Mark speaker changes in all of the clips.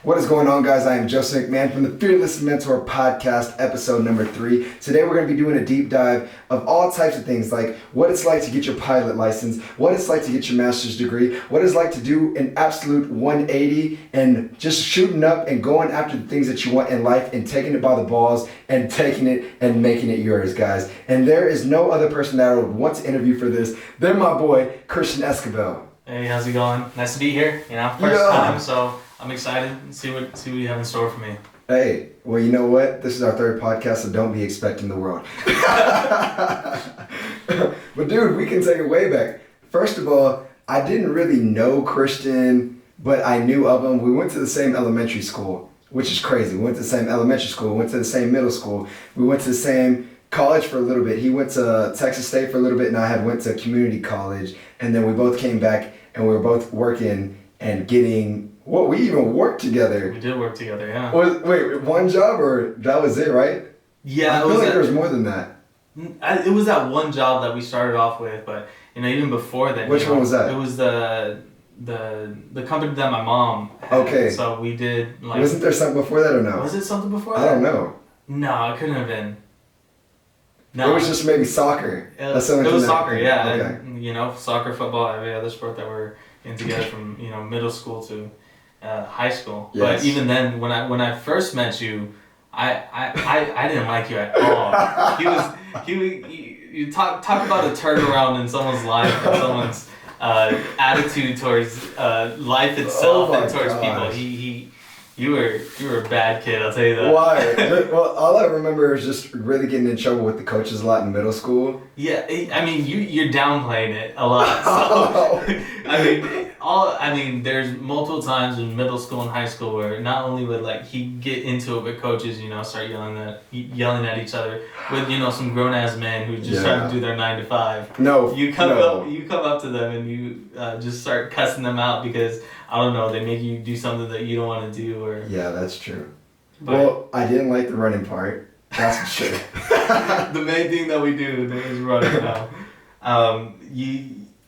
Speaker 1: What is going on, guys? I am Joseph McMahon from the Fearless Mentor Podcast, episode number 3. Today we're going to be doing a deep dive of all types of things, like what it's like to get your pilot license, what it's like to get your master's degree, what it's like to do an absolute 180 and just shooting up and going after the things that you want in life and taking it by the balls and taking it and making it yours, guys. And there is no other person that I would want to interview for this than my boy, Christian Esquivel.
Speaker 2: Hey, how's it going? Nice to be here. First time, so I'm excited to see what you have in store for me.
Speaker 1: Hey, well, you know what? This is our third podcast, so don't be expecting the world. But dude, we can take it way back. First of all, I didn't really know Christian, but I knew of him. We went to the same elementary school, which is crazy. We went to the same elementary school, we went to the same middle school, we went to the same college for a little bit. He went to Texas State for a little bit, and I had went to community college, and then we both came back, and we were both working and getting... Well, we even worked together.
Speaker 2: We did work together, yeah.
Speaker 1: Wait, one job or that was it, right?
Speaker 2: Yeah,
Speaker 1: I feel like there was more than that.
Speaker 2: It was that one job that we started off with, but even before that.
Speaker 1: Which one was that?
Speaker 2: It was the company that my mom had.
Speaker 1: Okay.
Speaker 2: So we did like.
Speaker 1: Wasn't there something before that or no?
Speaker 2: Was it something before that?
Speaker 1: I don't know.
Speaker 2: No, it couldn't have been. No.
Speaker 1: It was just maybe soccer.
Speaker 2: It was soccer, yeah.
Speaker 1: Okay.
Speaker 2: And, soccer, football, every other sport that we're in together from middle school to high school.
Speaker 1: Yes.
Speaker 2: But even then, when I first met you, I didn't like you at all. You talk about a turnaround in someone's life and someone's attitude towards life itself and towards people. You were a bad kid, I'll tell you that.
Speaker 1: Why? Well, all I remember is just really getting in trouble with the coaches a lot in middle school.
Speaker 2: Yeah, you're downplaying it a lot. So, there's multiple times in middle school and high school where not only would he get into it with coaches, start yelling at each other with some grown ass men who just try to do their 9 to 5.
Speaker 1: No,
Speaker 2: you come up to them and you just start cussing them out because I don't know, they make you do something that you don't want to do or.
Speaker 1: Yeah, that's true. Well, I didn't like the running part. That's for sure.
Speaker 2: The main thing that we do is running now.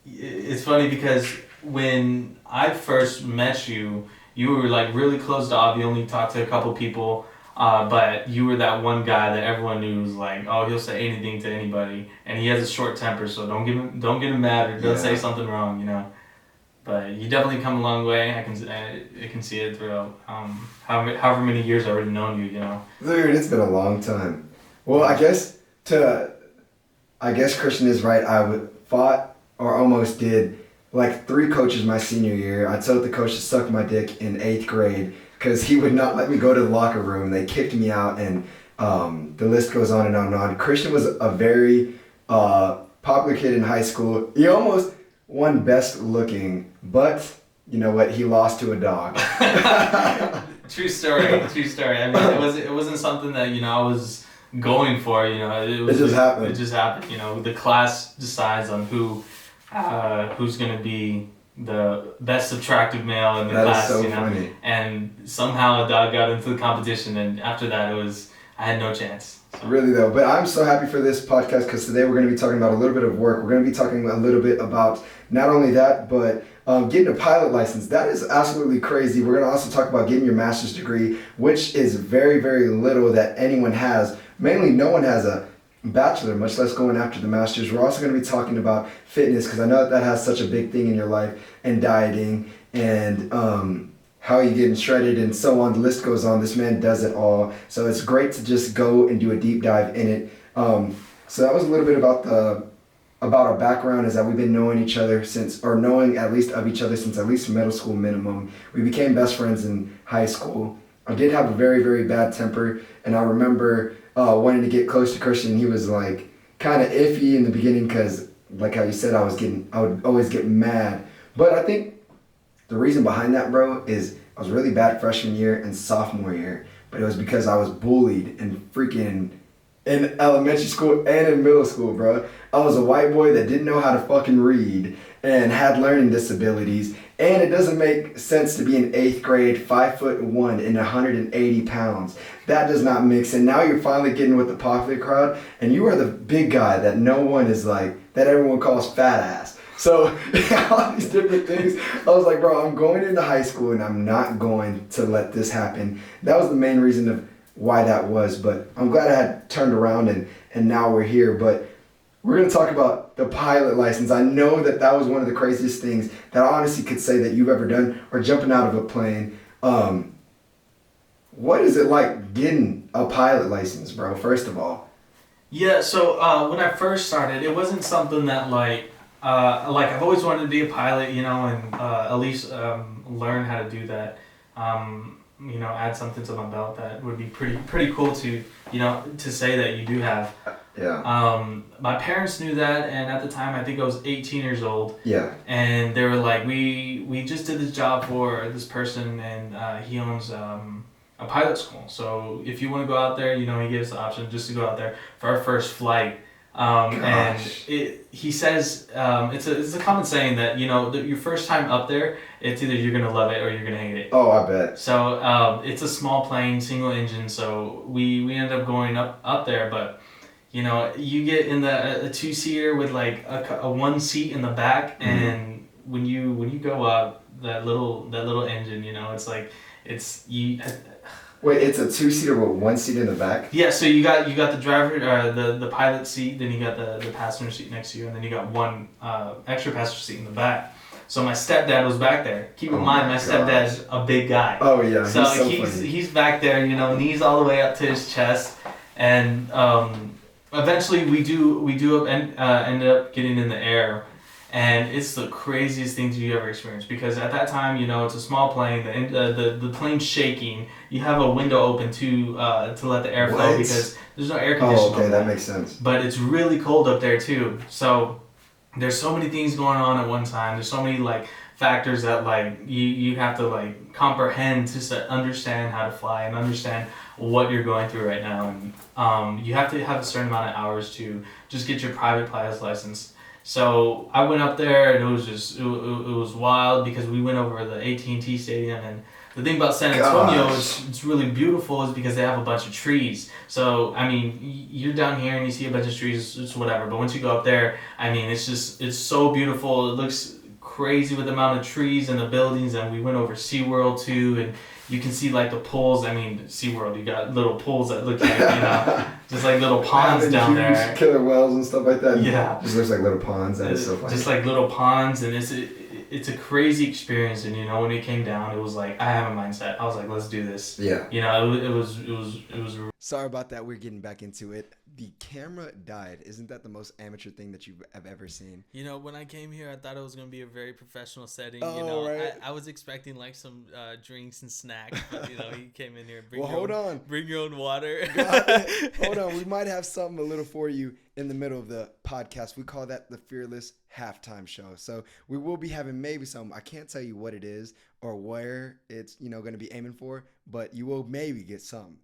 Speaker 2: It's funny because when I first met you, you were really closed off. You only talked to a couple people, but you were that one guy that everyone knew was he'll say anything to anybody, and he has a short temper, so don't get him mad or don't say something wrong, But you definitely come a long way. I can see it throughout however many years I've already known you.
Speaker 1: Dude, it's been a long time. Well, I guess Christian is right. I fought or almost did 3 coaches my senior year. I told the coach to suck my dick in 8th grade because he would not let me go to the locker room. They kicked me out, and the list goes on and on and on. Christian was a very popular kid in high school. He almost won best looking, but you know what? He lost to a dog.
Speaker 2: True story. It wasn't something that I was going for. It just happened. It just happened. The class decides on who's gonna be the best attractive male in the class.
Speaker 1: That is so funny.
Speaker 2: And somehow a dog got into the competition, and after that, I had no chance. So.
Speaker 1: Really though, but I'm so happy for this podcast because today we're going to be talking about a little bit of work. We're going to be talking a little bit about not only that, but getting a pilot license. That is absolutely crazy. We're going to also talk about getting your master's degree, which is very, very little that anyone has. Mainly no one has a bachelor, much less going after the master's. We're also going to be talking about fitness because I know that has such a big thing in your life, and dieting and how you getting shredded and so on. The list goes on. This man does it all. So it's great to just go and do a deep dive in it. So that was a little bit about our background, is that we've been knowing each other knowing at least of each other since at least middle school minimum. We became best friends in high school. I did have a very, very bad temper, and I remember wanting to get close to Christian. He was kind of iffy in the beginning because, like how you said, I would always get mad. But I think the reason behind that, bro, is I was really bad freshman year and sophomore year, but it was because I was bullied in elementary school and in middle school, bro. I was a white boy that didn't know how to fucking read and had learning disabilities, and it doesn't make sense to be in 8th grade, 5'1" and 180 pounds. That does not mix. And now you're finally getting with the popular crowd, and you are the big guy that no one is that everyone calls fat ass. So all these different things. I was like, bro, I'm going into high school and I'm not going to let this happen. That was the main reason of why that was. But I'm glad I had turned around and now we're here. But we're going to talk about the pilot license. I know that that was one of the craziest things that I honestly could say that you've ever done, or jumping out of a plane. What is it like getting a pilot license, bro? First of all.
Speaker 2: Yeah, so when I first started, it wasn't something that like I've always wanted to be a pilot, and at least learn how to do that. Add something to my belt that would be pretty cool to say that you do have.
Speaker 1: Yeah.
Speaker 2: My parents knew that, and at the time I think I was 18 years old.
Speaker 1: Yeah.
Speaker 2: And they were like, we just did this job for this person, and he owns a pilot school. So if you want to go out there, he gives the option just to go out there for our first flight. And he says it's a common saying that your first time up there, it's either you're gonna love it or you're gonna hate it.
Speaker 1: Oh, I bet.
Speaker 2: So it's a small plane, single engine. So we ended up going up there, but you get in a 2-seater with like a 1 seat in the back, and when you go up, that little engine, it's like you.
Speaker 1: Wait, it's a 2-seater with 1 seat in the back?
Speaker 2: Yeah, so you got the driver, the pilot seat, then you got the passenger seat next to you, and then you got one extra passenger seat in the back. So my stepdad was back there. Keep in mind, my stepdad's a big guy.
Speaker 1: Oh yeah,
Speaker 2: so he's back there, knees all the way up to his chest, and eventually we end up getting in the air. And it's the craziest thing you ever experienced, because at that time, it's a small plane. The plane's shaking. You have a window open to let the air flow because there's no air conditioning.
Speaker 1: Oh, okay, that makes sense.
Speaker 2: But it's really cold up there too. So there's so many things going on at one time. There's so many factors that you have to comprehend to understand how to fly and understand what you're going through right now. And you have to have a certain amount of hours to just get your private pilot's license. So I went up there, and it was just it was wild, because we went over the AT&T Stadium, and the thing about San Antonio it's really beautiful is because they have a bunch of trees. So I mean, you're down here and you see a bunch of trees, it's whatever. But once you go up there, I mean, it's so beautiful. It looks crazy with the amount of trees and the buildings. And we went over SeaWorld too, and you can see the pools. I mean, SeaWorld, you got little pools that look like just like little ponds down there.
Speaker 1: Killer whales and stuff like that.
Speaker 2: Yeah.
Speaker 1: Just looks like little ponds. That is so funny.
Speaker 2: Just like little ponds, and it's a crazy experience. And when it came down, it was like I have a mindset. I was like, let's do this.
Speaker 1: Yeah.
Speaker 2: It was.
Speaker 1: Sorry about that. We're getting back into it. The camera died. Isn't that the most amateur thing that you have ever seen?
Speaker 2: When I came here, I thought it was going to be a very professional setting.
Speaker 1: Right.
Speaker 2: I was expecting some drinks and snacks, but he came in here. Bring your own water.
Speaker 1: Hold on. We might have something a little for you in the middle of the podcast. We call that the Fearless Halftime Show. So we will be having maybe some. I can't tell you what it is or where it's going to be aiming for, but you will maybe get some.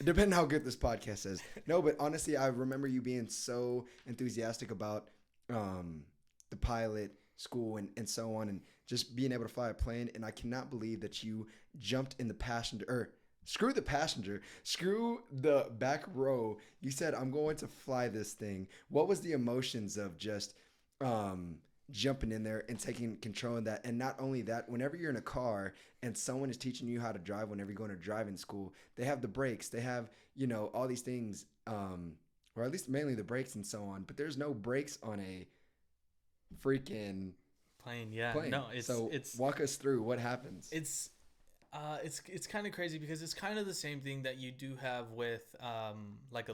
Speaker 1: Depending how good this podcast is. No, but honestly, I remember you being so enthusiastic about the pilot school and so on, and just being able to fly a plane. And I cannot believe that you jumped in the passenger, or screw the passenger, screw the back row. You said, I'm going to fly this thing. What was the emotions of just jumping in there and taking control of that? And not only that, whenever you're in a car and someone is teaching you how to drive, whenever you're going to driving school, they have the brakes, they have all these things, or at least mainly the brakes and so on, but there's no brakes on a freaking
Speaker 2: plane. No, it's
Speaker 1: walk us through what happens.
Speaker 2: It's kind of crazy, because it's kind of the same thing that you do have with a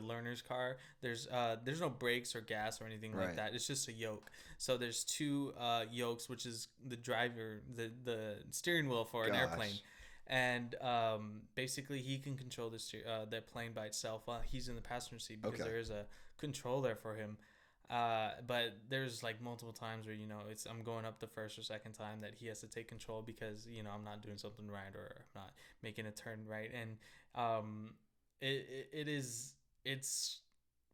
Speaker 2: learner's car. There's no brakes or gas or anything like that. It's just a yoke. So there's two yokes, which is the driver, the steering wheel for an airplane, and basically he can control that plane by itself while he's in the passenger seat, because there is a control there for him. But there's multiple times where I'm going up the first or second time that he has to take control, because I'm not doing something right, or I'm not making a turn right. And it's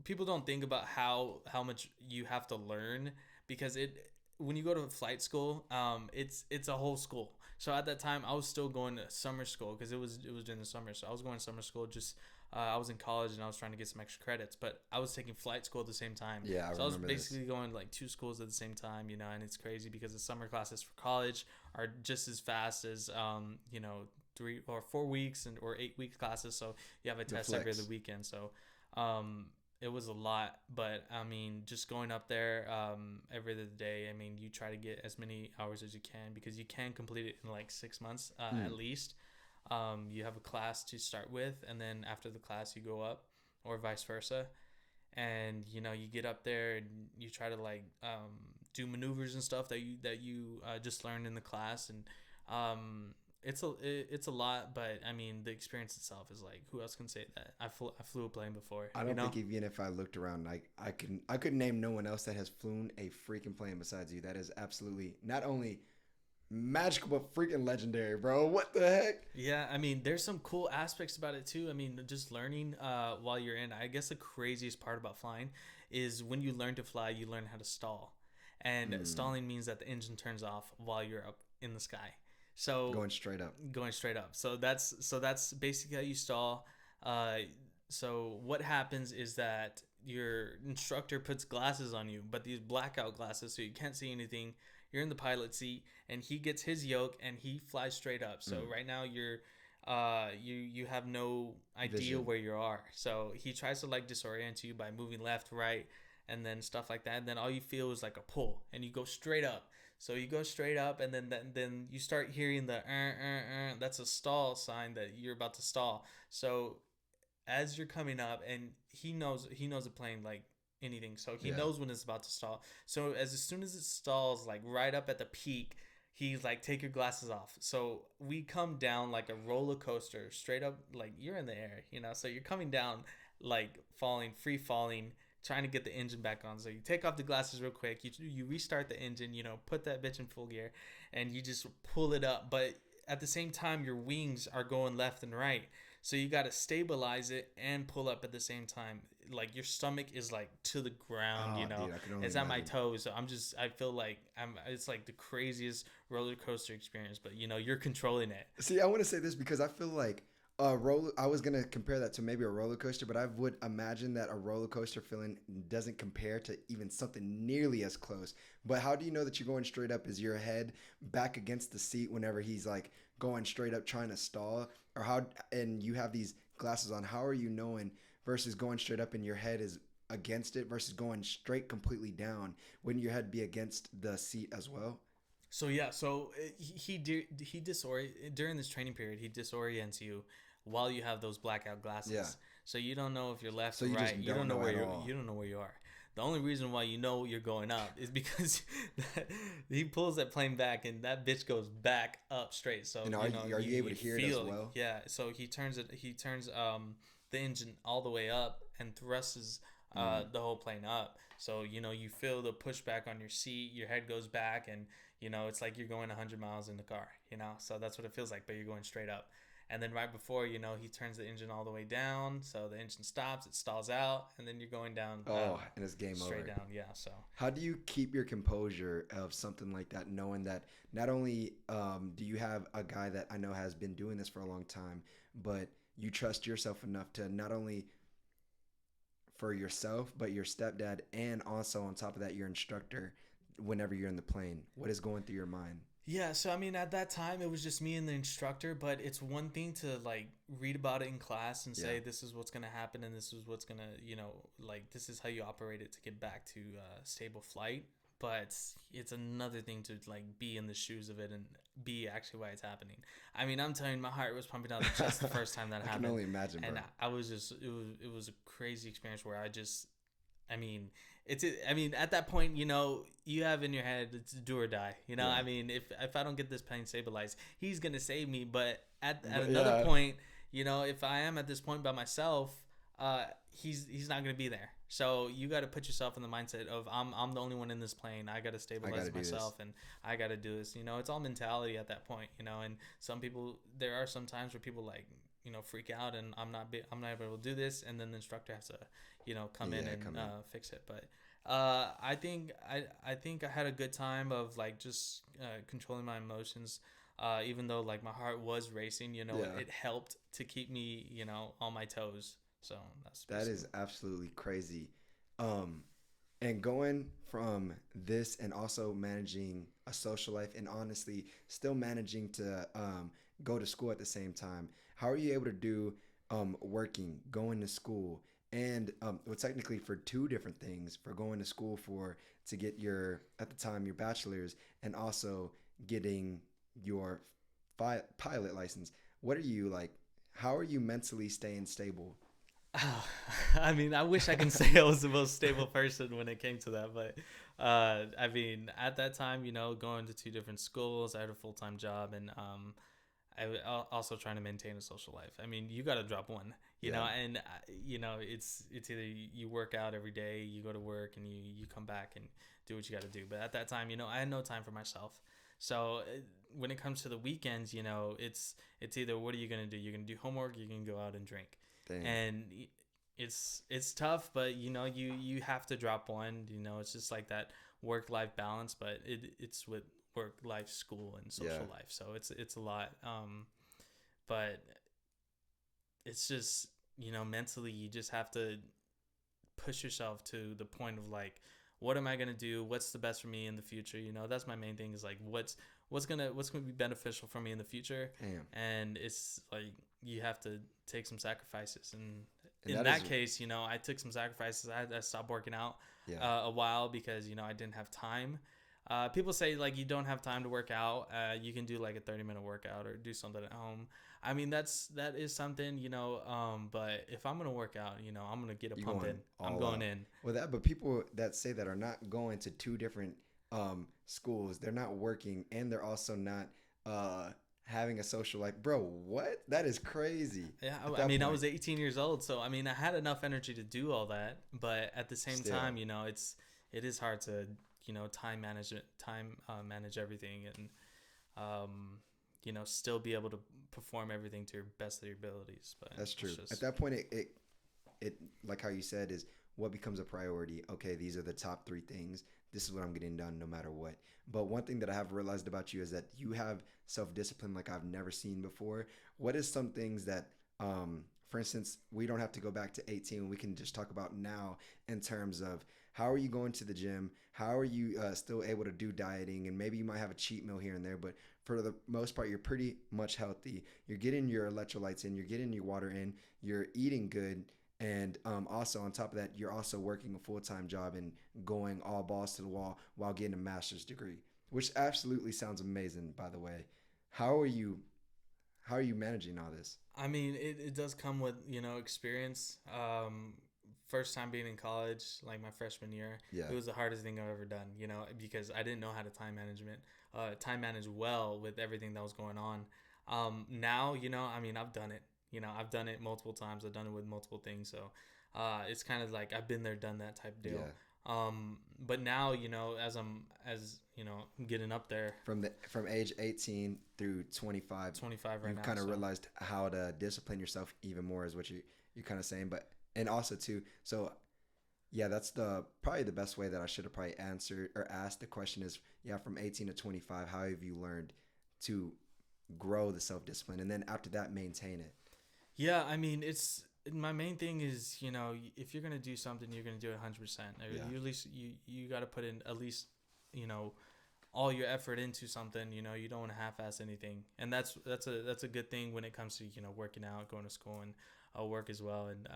Speaker 2: people don't think about how much you have to learn, because when you go to flight school, it's a whole school. So at that time, I was still going to summer school because it was during the summer. So I was going to summer school. Just I was in college and I was trying to get some extra credits, but I was taking flight school at the same time.
Speaker 1: Yeah, I
Speaker 2: So I was
Speaker 1: remember
Speaker 2: basically
Speaker 1: this.
Speaker 2: going to like two schools at the same time, and it's crazy because the summer classes for college are just as fast as 3 or 4 weeks or 8 weeks classes. So you have a
Speaker 1: The
Speaker 2: test every other
Speaker 1: flex.
Speaker 2: weekend. So it was a lot, but I mean, just going up there every other day. I mean, you try to get as many hours as you can because you can complete it in like 6 months at least. You have a class to start with, and then after the class, you go up, or vice versa. And you get up there and you try to like do maneuvers and stuff that you just learned in the class, and it's a lot, but I mean the experience itself is like, who else can say that? I flew a plane before,
Speaker 1: I don't think even if I looked around, like I could name no one else that has flown a freaking plane besides you. That is absolutely not only magical but freaking legendary, bro. What the heck?
Speaker 2: Yeah, I mean, there's some cool aspects about it too. I mean, just learning while you're in. I guess the craziest part about flying is when you learn to fly, you learn how to stall, and stalling means that the engine turns off while you're up in the sky. So
Speaker 1: Going straight up.
Speaker 2: going straight up. So that's basically how you stall. Uh, so what happens is that your instructor puts glasses on you, but these blackout glasses, so you can't see anything. You're in the pilot seat, and he gets his yoke, and he flies straight up. So right now you have no idea
Speaker 1: Vision.
Speaker 2: where you are. So he tries to like disorient you by moving left, right, and then stuff like that. And then all you feel is like a pull, and you go straight up. So you go straight up, and then you start hearing the that's a stall sign that you're about to stall. So as you're coming up, and he knows the plane like anything, so he
Speaker 1: Yeah.
Speaker 2: knows when it's about to stall. So as soon as it stalls, like right up at the peak, he's like, take your glasses off. So we come down like a roller coaster, straight up, like you're in the air, so you're coming down, like falling, free falling, trying to get the engine back on. So you take off the glasses real quick, you restart the engine, put that bitch in full gear, and you just pull it up. But at the same time, your wings are going left and right, so you got to stabilize it and pull up at the same time. Like your stomach is like to the ground,
Speaker 1: Oh, dude, I can only
Speaker 2: it's at my
Speaker 1: imagine.
Speaker 2: toes. So I feel like it's like the craziest roller coaster experience, but you're controlling it.
Speaker 1: See, I want to say this because I feel like a roller. I was gonna compare that to maybe a roller coaster, but I would imagine that a roller coaster feeling doesn't compare to even something nearly as close. But how do you know that you're going straight up? Is your head back against the seat whenever he's like going straight up trying to stall, or how? And you have these glasses on. How are you knowing versus going straight up and your head is against it versus going straight completely down? Wouldn't your head be against the seat as well?
Speaker 2: So yeah, so he during this training period, he disorients you while you have those blackout
Speaker 1: Yeah.
Speaker 2: glasses. So you don't know if you're left
Speaker 1: So
Speaker 2: or
Speaker 1: you
Speaker 2: right.
Speaker 1: just
Speaker 2: You don't
Speaker 1: don't
Speaker 2: know
Speaker 1: know
Speaker 2: where
Speaker 1: at
Speaker 2: you
Speaker 1: all.
Speaker 2: don't know where you are. The only reason why you know you're going up is because he pulls that plane back, and that bitch goes back up straight. So
Speaker 1: And are you able to hear it as well?
Speaker 2: yeah. So he turns the engine all the way up and thrusts the whole plane up. So you feel the pushback on your seat, your head goes back, and it's like you're going 100 miles in the car. So that's what it feels like, but you're going straight up. And then right before, he turns the engine all the way down, so the engine stops, it stalls out, and then you're going down
Speaker 1: Oh, and it's game
Speaker 2: straight
Speaker 1: over.
Speaker 2: down. Yeah. So
Speaker 1: How do you keep your composure of something like that, knowing that not only do you have a guy that I know has been doing this for a long time, but you trust yourself enough to not only for yourself, but your stepdad, and also on top of that, your instructor whenever you're in the plane? What is going through your mind?
Speaker 2: yeah, so I mean, at that time it was just me and the instructor, but it's one thing to like read about it in class and say
Speaker 1: Yeah.
Speaker 2: this is what's gonna happen and this is what's gonna, like this is how you operate it to get back to stable flight. But it's another thing to like be in the shoes of it and be actually why it's happening. I mean, I'm telling you, my heart was pumping out of the chest the first time that
Speaker 1: I can
Speaker 2: happened,
Speaker 1: only imagine,
Speaker 2: and
Speaker 1: bro.
Speaker 2: I was just it was a crazy experience where I mean, I mean, at that point, you have in your head it's do or die. I
Speaker 1: Yeah.
Speaker 2: mean, if I don't get this plane stabilized, he's gonna save me. But at
Speaker 1: But
Speaker 2: another
Speaker 1: yeah,
Speaker 2: point, if I am at this point by myself, he's not gonna be there. So you got to put yourself in the mindset of I'm the only one in this plane. I got to
Speaker 1: I
Speaker 2: stabilize
Speaker 1: got to do this.
Speaker 2: myself, and I got to do this. It's all mentality at that point. And some people, there are some times where people like freak out, and I'm not able to do this, and then the instructor has to come in
Speaker 1: Yeah,
Speaker 2: and
Speaker 1: come in.
Speaker 2: fix it. But I think I had a good time of like just controlling my emotions. even though like my heart was racing,
Speaker 1: Yeah.
Speaker 2: it helped to keep me, on my toes. So that's
Speaker 1: That
Speaker 2: basically.
Speaker 1: is absolutely crazy. Um, and going from this and also managing a social life and honestly still managing to go to school at the same time, how are you able to do working, going to school, and well, technically for two different things for going to school for to get your at the time your bachelor's and also getting your pilot license? What are you like? How are you mentally staying stable?
Speaker 2: I mean, I wish I can say I was the most stable person when it came to that, but I mean, at that time, going to two different schools, I had a full time job, and also trying to maintain a social life. I mean, you got to drop one,
Speaker 1: Yeah.
Speaker 2: and it's either you work out every day, you go to work, and you come back and do what you got to do. But at that time, I had no time for myself. So when it comes to the weekends, it's either what are you gonna do? You're gonna do homework, you're gonna go out and drink,
Speaker 1: Dang.
Speaker 2: and it's tough, but you have to drop one. It's just like that work life balance, but it's with work life, school, and social
Speaker 1: Yeah.
Speaker 2: life. So it's a lot. But it's just mentally you just have to push yourself to the point of like, what am I gonna do? What's the best for me in the future? That's my main thing is like what's gonna be beneficial for me in the future.
Speaker 1: Damn.
Speaker 2: And it's like you have to take some sacrifices. And
Speaker 1: And
Speaker 2: in
Speaker 1: that
Speaker 2: that
Speaker 1: is
Speaker 2: case, I took some sacrifices. I stopped working out
Speaker 1: yeah.
Speaker 2: a while because I didn't have time. People say like you don't have time to work out. You can do like a 30-minute workout or do something at home. I mean that is something. But if I'm gonna work out, I'm gonna get a
Speaker 1: You're
Speaker 2: pump
Speaker 1: going
Speaker 2: in. I'm
Speaker 1: all
Speaker 2: going
Speaker 1: out.
Speaker 2: in.
Speaker 1: Well, that but people that say that are not going to two different schools. They're not working, and they're also not uh, having a social life. Bro, what? That is crazy.
Speaker 2: Yeah,
Speaker 1: At
Speaker 2: I
Speaker 1: that
Speaker 2: mean, I
Speaker 1: point,
Speaker 2: was 18 years old, so I mean, I had enough energy to do all that. But at the same time,
Speaker 1: still,
Speaker 2: it is hard to time manage everything, and still be able to perform everything to your best of your abilities. But
Speaker 1: that's
Speaker 2: it's
Speaker 1: true. At
Speaker 2: just
Speaker 1: that point, it like how you said is what becomes a priority. Okay, these are the top three things. This is what I'm getting done no matter what. But one thing that I have realized about you is that you have self-discipline like I've never seen before. What is some things that for instance, we don't have to go back to 18. We can just talk about now in terms of how are you going to the gym? How are you still able to do dieting? And maybe you might have a cheat meal here and there, but for the most part, you're pretty much healthy. You're getting your electrolytes in, you're getting your water in, you're eating good, and also on top of that, you're also working a full-time job and going all balls to the wall while getting a master's degree, which absolutely sounds amazing, by the way. How are you? How are you managing all this?
Speaker 2: I mean, it does come with, experience. First time being in college, like my freshman year, it
Speaker 1: Yeah,
Speaker 2: was the hardest thing I've ever done, because I didn't know how to time manage well with everything that was going on. Now, I mean, I've done it. I've done it multiple times. I've done it with multiple things. So it's kind of like I've been there, done that type of deal.
Speaker 1: yeah.
Speaker 2: But now, as getting up there,
Speaker 1: From age 18 through 25,
Speaker 2: 25 right
Speaker 1: you've
Speaker 2: now.
Speaker 1: kind of
Speaker 2: So
Speaker 1: realized how to discipline yourself even more is what you're kind of saying. But and also too, so yeah, that's the probably the best way that I should have probably answered or asked the question is yeah, from 18 to 25, how have you learned to grow the self discipline and then after that maintain it?
Speaker 2: yeah, I mean, it's my main thing is if you're gonna do something, you're gonna do it 100%. Or
Speaker 1: Yeah,
Speaker 2: you at least you got to put in at least you know all your effort into something. You don't want to half-ass anything, and that's a good thing when it comes to working out, going to school, and work as well. And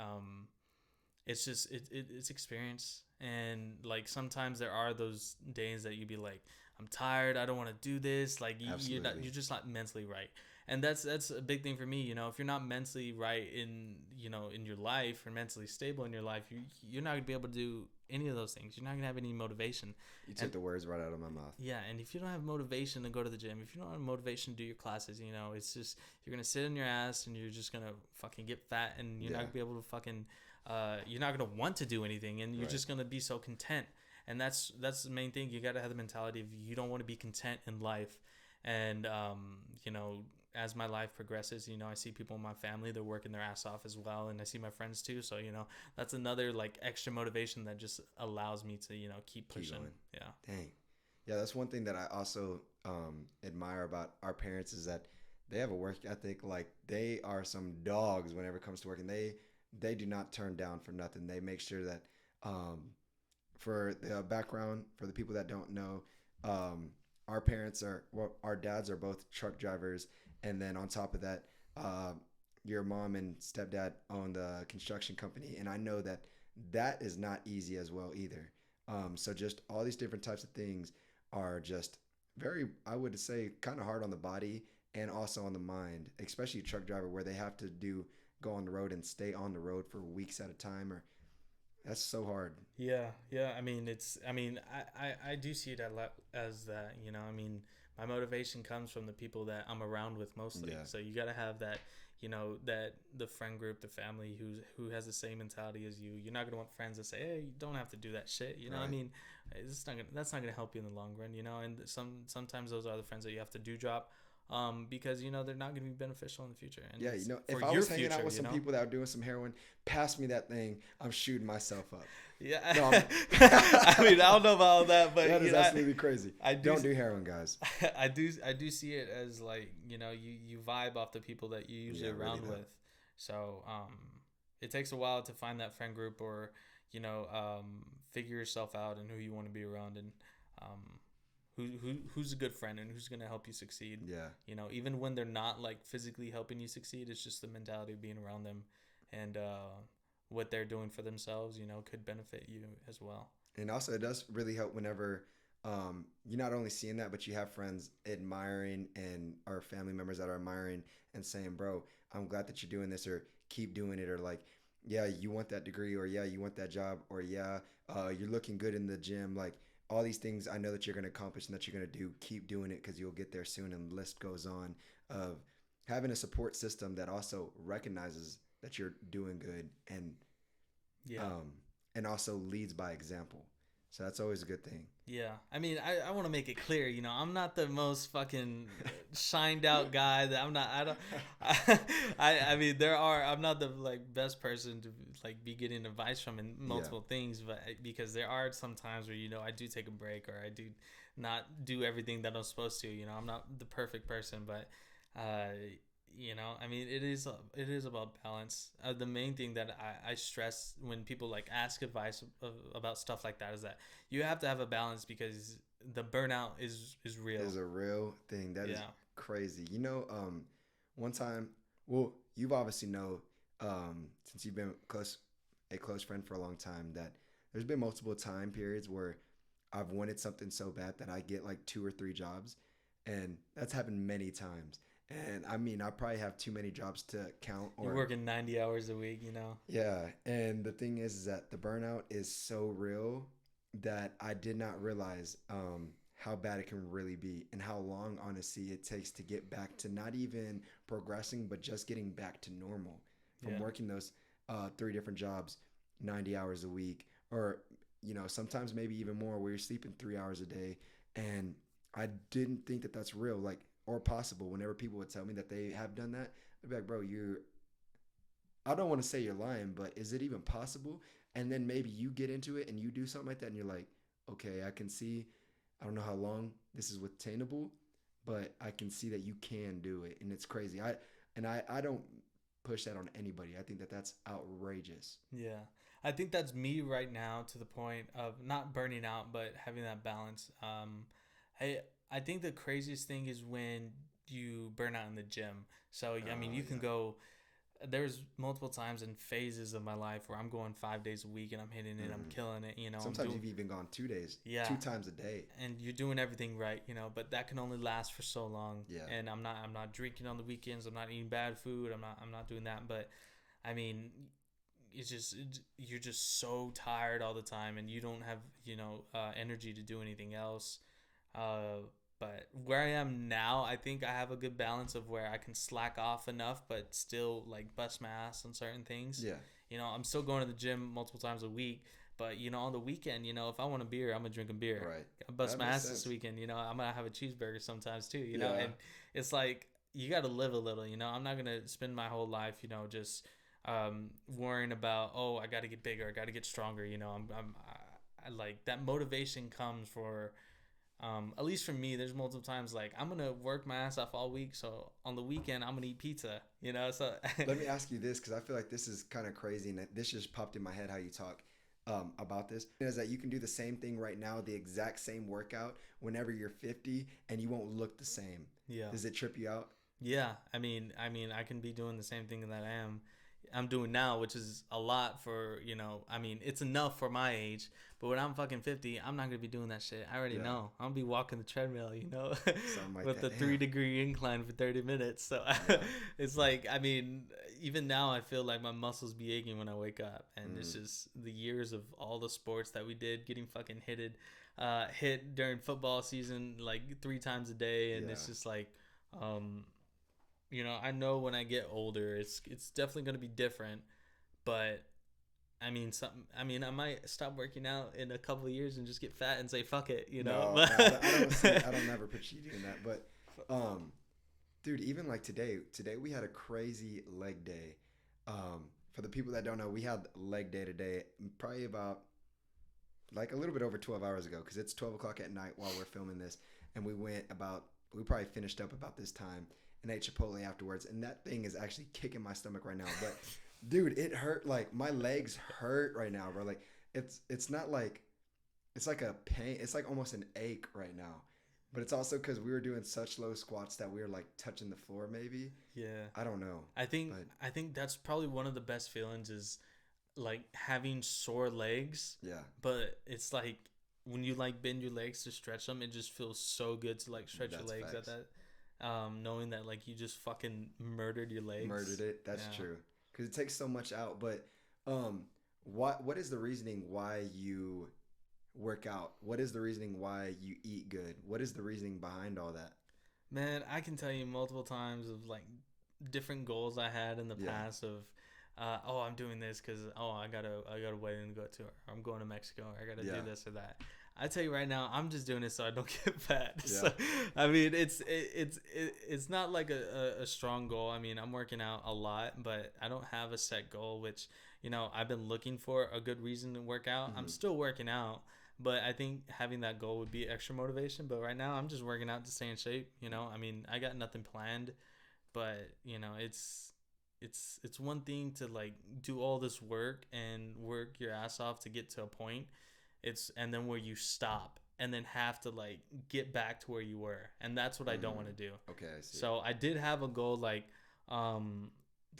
Speaker 2: it's just it's experience. And like sometimes there are those days that you'd be like, I'm tired, I don't want to do this, like
Speaker 1: absolutely.
Speaker 2: you're just not mentally right. And that's a big thing for me. If you're not mentally right in in your life or mentally stable in your life, you're not gonna be able to do any of those things. You're not gonna have any motivation.
Speaker 1: You took
Speaker 2: And
Speaker 1: the words right out of my mouth.
Speaker 2: yeah, and if you don't have motivation to go to the gym, if you don't have motivation to do your classes, it's just you're gonna sit on your ass and you're just gonna fucking get fat, and you're not
Speaker 1: Yeah,
Speaker 2: gonna be able to fucking you're not gonna want to do anything, and you're
Speaker 1: right.
Speaker 2: just gonna be so content. And that's the main thing. You gotta have the mentality of you don't want to be content in life. And as my life progresses, I see people in my family, they're working their ass off as well, and I see my friends too. So that's another like extra motivation that just allows me to keep
Speaker 1: Keep
Speaker 2: pushing.
Speaker 1: going.
Speaker 2: Yeah.
Speaker 1: Dang. Yeah, that's one thing that I also admire about our parents is that they have a work ethic. Like they are some dogs whenever it comes to work, and they do not turn down for nothing. They make sure that um, for the background for the people that don't know, um, our parents are well, our dads are both truck drivers, and then on top of that, uh, your mom and stepdad own the construction company, and I know that that is not easy as well either. So just all these different types of things are just very, I would say, kind of hard on the body and also on the mind, especially a truck driver where they have to do go on the road and stay on the road for weeks at a time. Or that's so hard.
Speaker 2: Yeah, yeah. I mean, it's. I mean, I do see it as that. You know, I mean, my motivation comes from the people that I'm around with mostly.
Speaker 1: Yeah,
Speaker 2: So you got to have that. You know, that the friend group, the family who has the same mentality as you. You're not gonna want friends that say, "Hey, you don't have to do that shit." You know, I
Speaker 1: right.
Speaker 2: mean, that's not gonna help you in the long run. You know, and sometimes those are the friends that you have to do drop. Because you know they're not going to be beneficial in the future, and
Speaker 1: Yeah,
Speaker 2: it's
Speaker 1: if
Speaker 2: for
Speaker 1: I
Speaker 2: your
Speaker 1: was hanging out
Speaker 2: future.
Speaker 1: with
Speaker 2: You
Speaker 1: some
Speaker 2: know,
Speaker 1: people that are doing some heroin, pass me that thing. I'm shooting myself up.
Speaker 2: yeah.
Speaker 1: No,
Speaker 2: I mean, I don't know about all that, but
Speaker 1: that
Speaker 2: you
Speaker 1: is
Speaker 2: know,
Speaker 1: absolutely crazy.
Speaker 2: I do
Speaker 1: Don't do heroin, guys.
Speaker 2: I do see it as like you know you vibe off the people that you usually
Speaker 1: Yeah, really
Speaker 2: around
Speaker 1: though.
Speaker 2: with, so it takes a while to find that friend group or you know figure yourself out and who you want to be around and um who's a good friend and who's gonna help you succeed.
Speaker 1: Yeah.
Speaker 2: You know, even when they're not like physically helping you succeed, it's just the mentality of being around them and what they're doing for themselves. You know, could benefit you as well.
Speaker 1: And also, it does really help whenever you're not only seeing that, but you have friends admiring and our family members that are admiring and saying, "Bro, I'm glad that you're doing this," or "Keep doing it," or like, "Yeah, you want that degree," or "Yeah, you want that job," or "Yeah, you're looking good in the gym." Like all these things, I know that you're going to accomplish and that you're going to do. Keep doing it because you'll get there soon. And the list goes on of having a support system that also recognizes that you're doing good
Speaker 2: Yeah.
Speaker 1: um, and also leads by example. So that's always a good thing.
Speaker 2: Yeah, I mean, I want to make it clear, you know, I'm not the most fucking shined out guy. That I'm not. I don't. I mean, I'm not the like best person to like be getting advice from in
Speaker 1: Yeah.
Speaker 2: multiple things, but because there are some times where you know I do take a break or I do not do everything that I'm supposed to. You know, I'm not the perfect person, but uh, you know, I mean, it is about balance. The main thing that I stress when people like ask advice about stuff like that is that you have to have a balance because the burnout is real.
Speaker 1: Is a real thing. That is
Speaker 2: Yeah.
Speaker 1: crazy. One time, well, you've obviously know, since you've been a close friend for a long time, that there's been multiple time periods where I've wanted something so bad that I get like two or three jobs, and that's happened many times. And I mean, I probably have too many jobs to count.
Speaker 2: You're
Speaker 1: Or
Speaker 2: working 90 hours a week, you know.
Speaker 1: yeah, and the thing is that the burnout is so real that I did not realize how bad it can really be and how long, honestly, it takes to get back to not even progressing, but just getting back to normal from
Speaker 2: Yeah.
Speaker 1: working those three different jobs, 90 hours a week, or sometimes maybe even more, where you're sleeping 3 hours a day. And I didn't think that that's real, like or possible. Whenever people would tell me that they have done that, I'd be like, bro, you're I don't want to say you're lying, but is it even possible? And then maybe you get into it and you do something like that and you're like, okay, I can see, I don't know how long this is attainable, but I can see that you can do it. And it's crazy. I don't push that on anybody. I think that that's outrageous.
Speaker 2: Yeah. I think that's me right now to the point of not burning out but having that balance. I think the craziest thing is when you burn out in the gym. So I mean, you can
Speaker 1: Yeah.
Speaker 2: go there's multiple times in phases of my life where I'm going 5 days a week and I'm hitting it, I'm
Speaker 1: Hmm.
Speaker 2: killing it, you know, I'm
Speaker 1: Sometimes
Speaker 2: doing
Speaker 1: you've even gone 2 days, two
Speaker 2: yeah,
Speaker 1: times a day.
Speaker 2: and you're doing everything right, you know, but that can only last for so long.
Speaker 1: Yeah.
Speaker 2: And I'm not drinking on the weekends, I'm not eating bad food, I'm not doing that, but I mean, you're just so tired all the time and you don't have, you know, energy to do anything else. Uh, but where I am now, I think I have a good balance of where I can slack off enough, but still like bust my ass on certain things.
Speaker 1: Yeah.
Speaker 2: You know, I'm still going to the gym multiple times a week, but you know, on the weekend, you know, if I want a beer, I'm gonna drink a beer.
Speaker 1: Right.
Speaker 2: I bust
Speaker 1: That
Speaker 2: my
Speaker 1: makes
Speaker 2: ass this
Speaker 1: sense.
Speaker 2: weekend. You know, I'm gonna have a cheeseburger sometimes too. You know,
Speaker 1: Yeah.
Speaker 2: and it's like you got to live a little. You know, I'm not gonna spend my whole life, you know, just worrying about I got to get bigger, I got to get stronger. You know, I like that motivation comes for At least for me, there's multiple times like I'm gonna work my ass off all week, so on the weekend I'm gonna eat pizza. You know, so
Speaker 1: Let me ask you this, because I feel like this is kind of crazy, and this just popped in my head how you talk about this. Is that you can do the same thing right now, the exact same workout, whenever you're 50, and you won't look the same.
Speaker 2: yeah.
Speaker 1: Does it trip you out?
Speaker 2: Yeah, I mean, I can be doing the same thing that I'm doing now, which is a lot for, I mean, it's enough for my age, but when I'm fucking 50, I'm not gonna be doing that shit. I already
Speaker 1: Yeah,
Speaker 2: know. I'm gonna be walking the treadmill,
Speaker 1: something like
Speaker 2: with
Speaker 1: that.
Speaker 2: the three
Speaker 1: Damn.
Speaker 2: degree incline for 30 minutes. So
Speaker 1: Yeah.
Speaker 2: it's like, I mean, even now I feel like my muscles be aching when I wake up, and it's
Speaker 1: Mm,
Speaker 2: just the years of all the sports that we did, getting fucking hit during football season like 3 times a day, and it's
Speaker 1: yeah.
Speaker 2: just like. Um, I know when I get older, it's definitely going to be different. But I might stop working out in a couple of years and just get fat and say fuck it,
Speaker 1: No, no, I don't never picture you doing that. But, um, dude, even like today we had a crazy leg day. For the people that don't know, we had leg day today, probably about like a little bit over 12 hours ago, because it's 12 o'clock at night while we're filming this, and we probably finished up about this time and ate Chipotle afterwards, and that thing is actually kicking my stomach right now. But dude, it hurt. Like my legs hurt right now, bro. Like it's not like it's like a pain. It's like almost an ache right now. But it's also because we were doing such low squats that we were like touching the floor. Maybe
Speaker 2: yeah.
Speaker 1: I don't know,
Speaker 2: I think
Speaker 1: but
Speaker 2: I think that's probably one of the best feelings is like having sore legs,
Speaker 1: yeah,
Speaker 2: but it's like when you like bend your legs to stretch them, it just feels so good to like stretch your
Speaker 1: that's
Speaker 2: legs at
Speaker 1: facts.
Speaker 2: that, knowing that like you just fucking murdered your
Speaker 1: Murdered
Speaker 2: legs.
Speaker 1: it. That's
Speaker 2: Yeah.
Speaker 1: true. Because it takes so much out. But what is the reasoning why you work out? What is the reasoning why you eat good? What is the reasoning behind all that?
Speaker 2: Man, I can tell you multiple times of like different goals I had in the
Speaker 1: Yeah,
Speaker 2: past of, oh, I'm doing this because I got a wedding to go to, or I'm going to Mexico, or I got to do
Speaker 1: yeah,
Speaker 2: this or that. I tell you right now, I'm just doing it so I don't get fat. So,
Speaker 1: yeah.
Speaker 2: I mean, it's not like a strong goal. I mean, I'm working out a lot, but I don't have a set goal, which I've been looking for a good reason to work out. I'm
Speaker 1: Hmm.
Speaker 2: still working out, but I think having that goal would be extra motivation. But right now, I'm just working out to stay in shape. I mean, I got nothing planned, but it's one thing to like do all this work and work your ass off to get to a point. And then where you stop and then have to like get back to where you were, and that's what I don't want to
Speaker 1: Mm.
Speaker 2: do.
Speaker 1: Okay, I see.
Speaker 2: So I did have a goal like um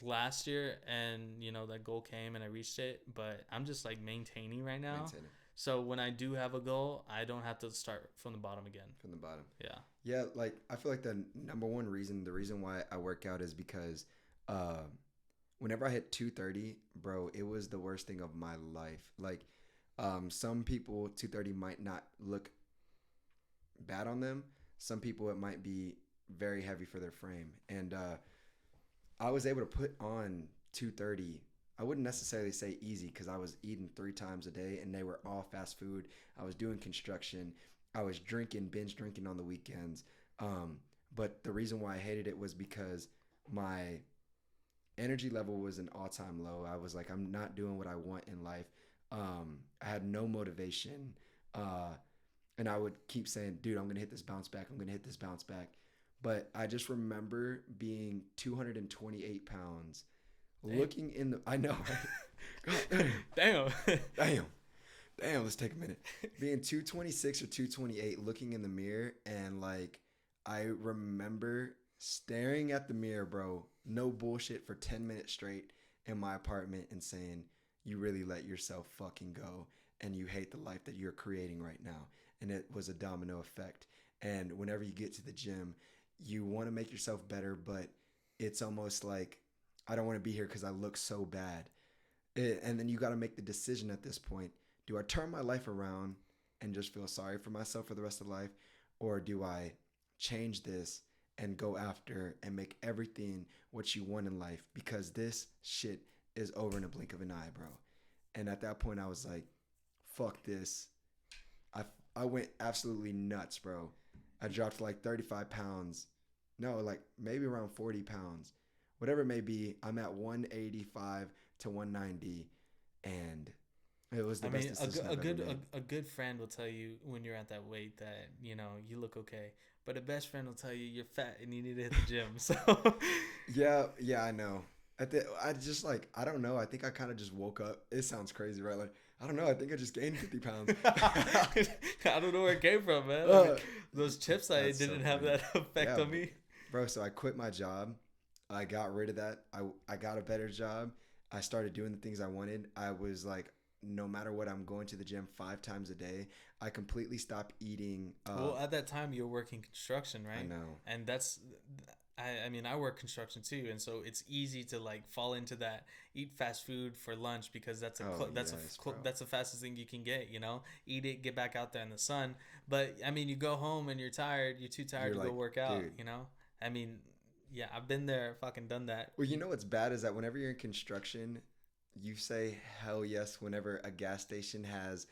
Speaker 2: last year, and that goal came and I reached it, but I'm just like maintaining right now.
Speaker 1: Maintain it
Speaker 2: So when I do have a goal, I don't have to start from the bottom again.
Speaker 1: from the bottom.
Speaker 2: Yeah.
Speaker 1: Yeah, like I feel like the number one reason, the reason why I work out is because uh, whenever I hit 230, bro, it was the worst thing of my life. Like some people 230 might not look bad on them. Some people it might be very heavy for their frame. And I was able to put on 230. I wouldn't necessarily say easy because I was eating 3 times a day and they were all fast food. I was doing construction. I was binge drinking on the weekends. But the reason why I hated it was because my energy level was an all time low. I was like, I'm not doing what I want in life. I had no motivation. Uh, and I would keep saying, dude, I'm going to hit this bounce back. I'm going to hit this bounce back. But I just remember being 228 pounds,
Speaker 2: Damn.
Speaker 1: looking in the, I know, right? God damn,
Speaker 2: Damn.
Speaker 1: damn, damn, let's take a minute. Being 226 or 228, looking in the mirror, and like, I remember staring at the mirror, bro, no bullshit, for 10 minutes straight in my apartment and saying, you really let yourself fucking go and you hate the life that you're creating right now. And it was a domino effect. And whenever you get to the gym, you want to make yourself better, but it's almost like, I don't want to be here because I look so bad. And then you got to make the decision at this point. Do I turn my life around and just feel sorry for myself for the rest of life? Or do I change this and go after and make everything what you want in life? Because this shit is over in a blink of an eye, bro. And at that point, I was like, fuck this. I went absolutely nuts, bro. I dropped like 35 pounds. No, like maybe around 40 pounds. Whatever it may be, I'm at 185 to 190. And It was the
Speaker 2: I
Speaker 1: best
Speaker 2: mean,
Speaker 1: decision I've ever made.
Speaker 2: a good friend will tell you when you're at that weight that you look okay, but a best friend will tell you you're fat and you need to hit the gym. So
Speaker 1: Yeah, yeah, I know. I just like I don't know. I think I kind of just woke up. It sounds crazy, right? Like I don't know. I think I just gained 50 pounds.
Speaker 2: I don't know where it came from, man. I mean,
Speaker 1: Uh,
Speaker 2: those chips I ate
Speaker 1: that's so
Speaker 2: didn't have
Speaker 1: funny.
Speaker 2: that effect
Speaker 1: Yeah,
Speaker 2: on me.
Speaker 1: bro. So I quit my job. I got rid of that. I got a better job. I started doing the things I wanted. I was like, no matter what, I'm going to the gym 5 times a day. I completely stopped eating.
Speaker 2: Well, at that time you were working construction,
Speaker 1: I
Speaker 2: right?
Speaker 1: know.
Speaker 2: And I mean, I work construction too, and so it's easy to like fall into that eat fast food for lunch because
Speaker 1: Oh yes, bro.
Speaker 2: that's the fastest thing you can get, eat it, get back out there in the sun. But I mean, you go home and you're tired, you're too tired
Speaker 1: You're
Speaker 2: to go
Speaker 1: like,
Speaker 2: work out,
Speaker 1: dude.
Speaker 2: I mean, yeah, I've been there, fucking done that.
Speaker 1: Well, you know what's bad is that whenever you're in construction, you say hell yes whenever a gas station has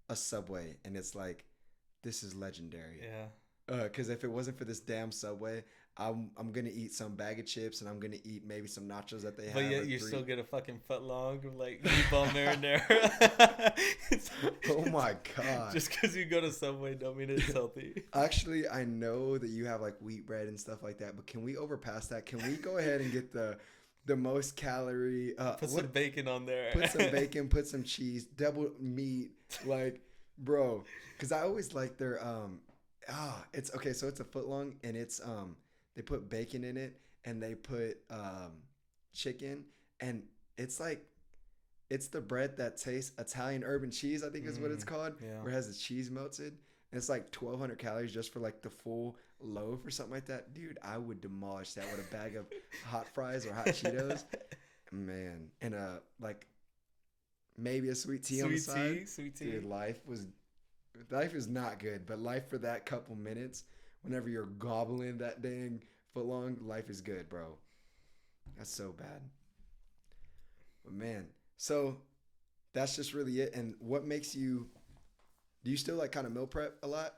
Speaker 1: a Subway, and it's like, this is legendary.
Speaker 2: Yeah.
Speaker 1: Because if it wasn't for this damn Subway, I'm gonna eat some bag of chips and I'm gonna eat maybe some nachos that they
Speaker 2: But
Speaker 1: have.
Speaker 2: yet
Speaker 1: Or
Speaker 2: you
Speaker 1: three.
Speaker 2: still get a fucking foot long of like meatball marinara.
Speaker 1: Oh my god!
Speaker 2: Just because you go to Subway don't mean it's healthy.
Speaker 1: Actually, I know that you have like wheat bread and stuff like that, but can we overpass that? Can we go ahead and get the most calorie?
Speaker 2: Put some bacon on there.
Speaker 1: Put some bacon, put some cheese, double meat, like bro. Because I always like their it's okay. So it's a foot long, and it's they put bacon in it, and they put chicken, and it's like it's the bread that tastes Italian urban cheese. I think is what it's called,
Speaker 2: Yeah.
Speaker 1: where it has the cheese melted. And it's like 1,200 calories just for like the full loaf or something like that. Dude, I would demolish that with a bag of hot fries or hot Cheetos. Man, and like maybe a sweet tea on the side.
Speaker 2: Sweet tea.
Speaker 1: Dude, life is not good, but life for that couple minutes, whenever you're gobbling that dang foot long, life is good, bro. That's so bad. But man, so that's just really it. And what makes you? Do you still like kind of meal prep a lot?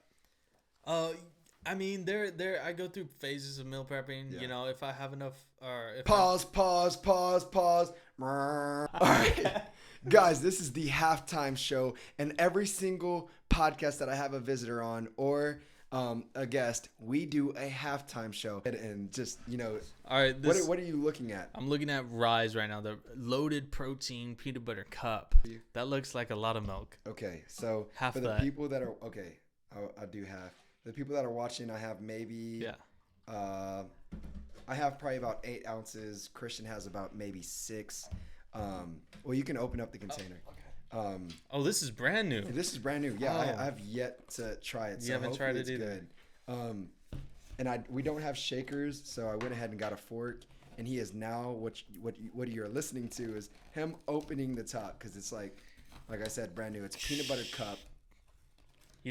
Speaker 2: Uh, I mean, I go through phases of meal prepping.
Speaker 1: Yeah.
Speaker 2: If I have enough, or if
Speaker 1: Pause. All right. Guys, this is the halftime show, and every single podcast that I have a visitor on or a guest, we do a halftime show. And just,
Speaker 2: all right,
Speaker 1: what are you looking at?
Speaker 2: I'm looking at Rise right now, the loaded protein peanut butter cup. That looks like a lot of milk.
Speaker 1: Okay, so
Speaker 2: Half
Speaker 1: for the
Speaker 2: that.
Speaker 1: people that are, okay, I do have. The people that are watching, I have maybe,
Speaker 2: Yeah.
Speaker 1: I have probably about 8 ounces. Christian has about maybe 6. Well, you can open up the container.
Speaker 2: Okay. Oh, this is brand new.
Speaker 1: This is brand new. Yeah,
Speaker 2: Oh.
Speaker 1: I've yet to try it.
Speaker 2: You haven't
Speaker 1: hopefully
Speaker 2: tried it
Speaker 1: it's
Speaker 2: either.
Speaker 1: Good. And we don't have shakers, so I went ahead and got a fork. And he is now what you're listening to is him opening the top because it's like I said, brand new. It's peanut butter cup.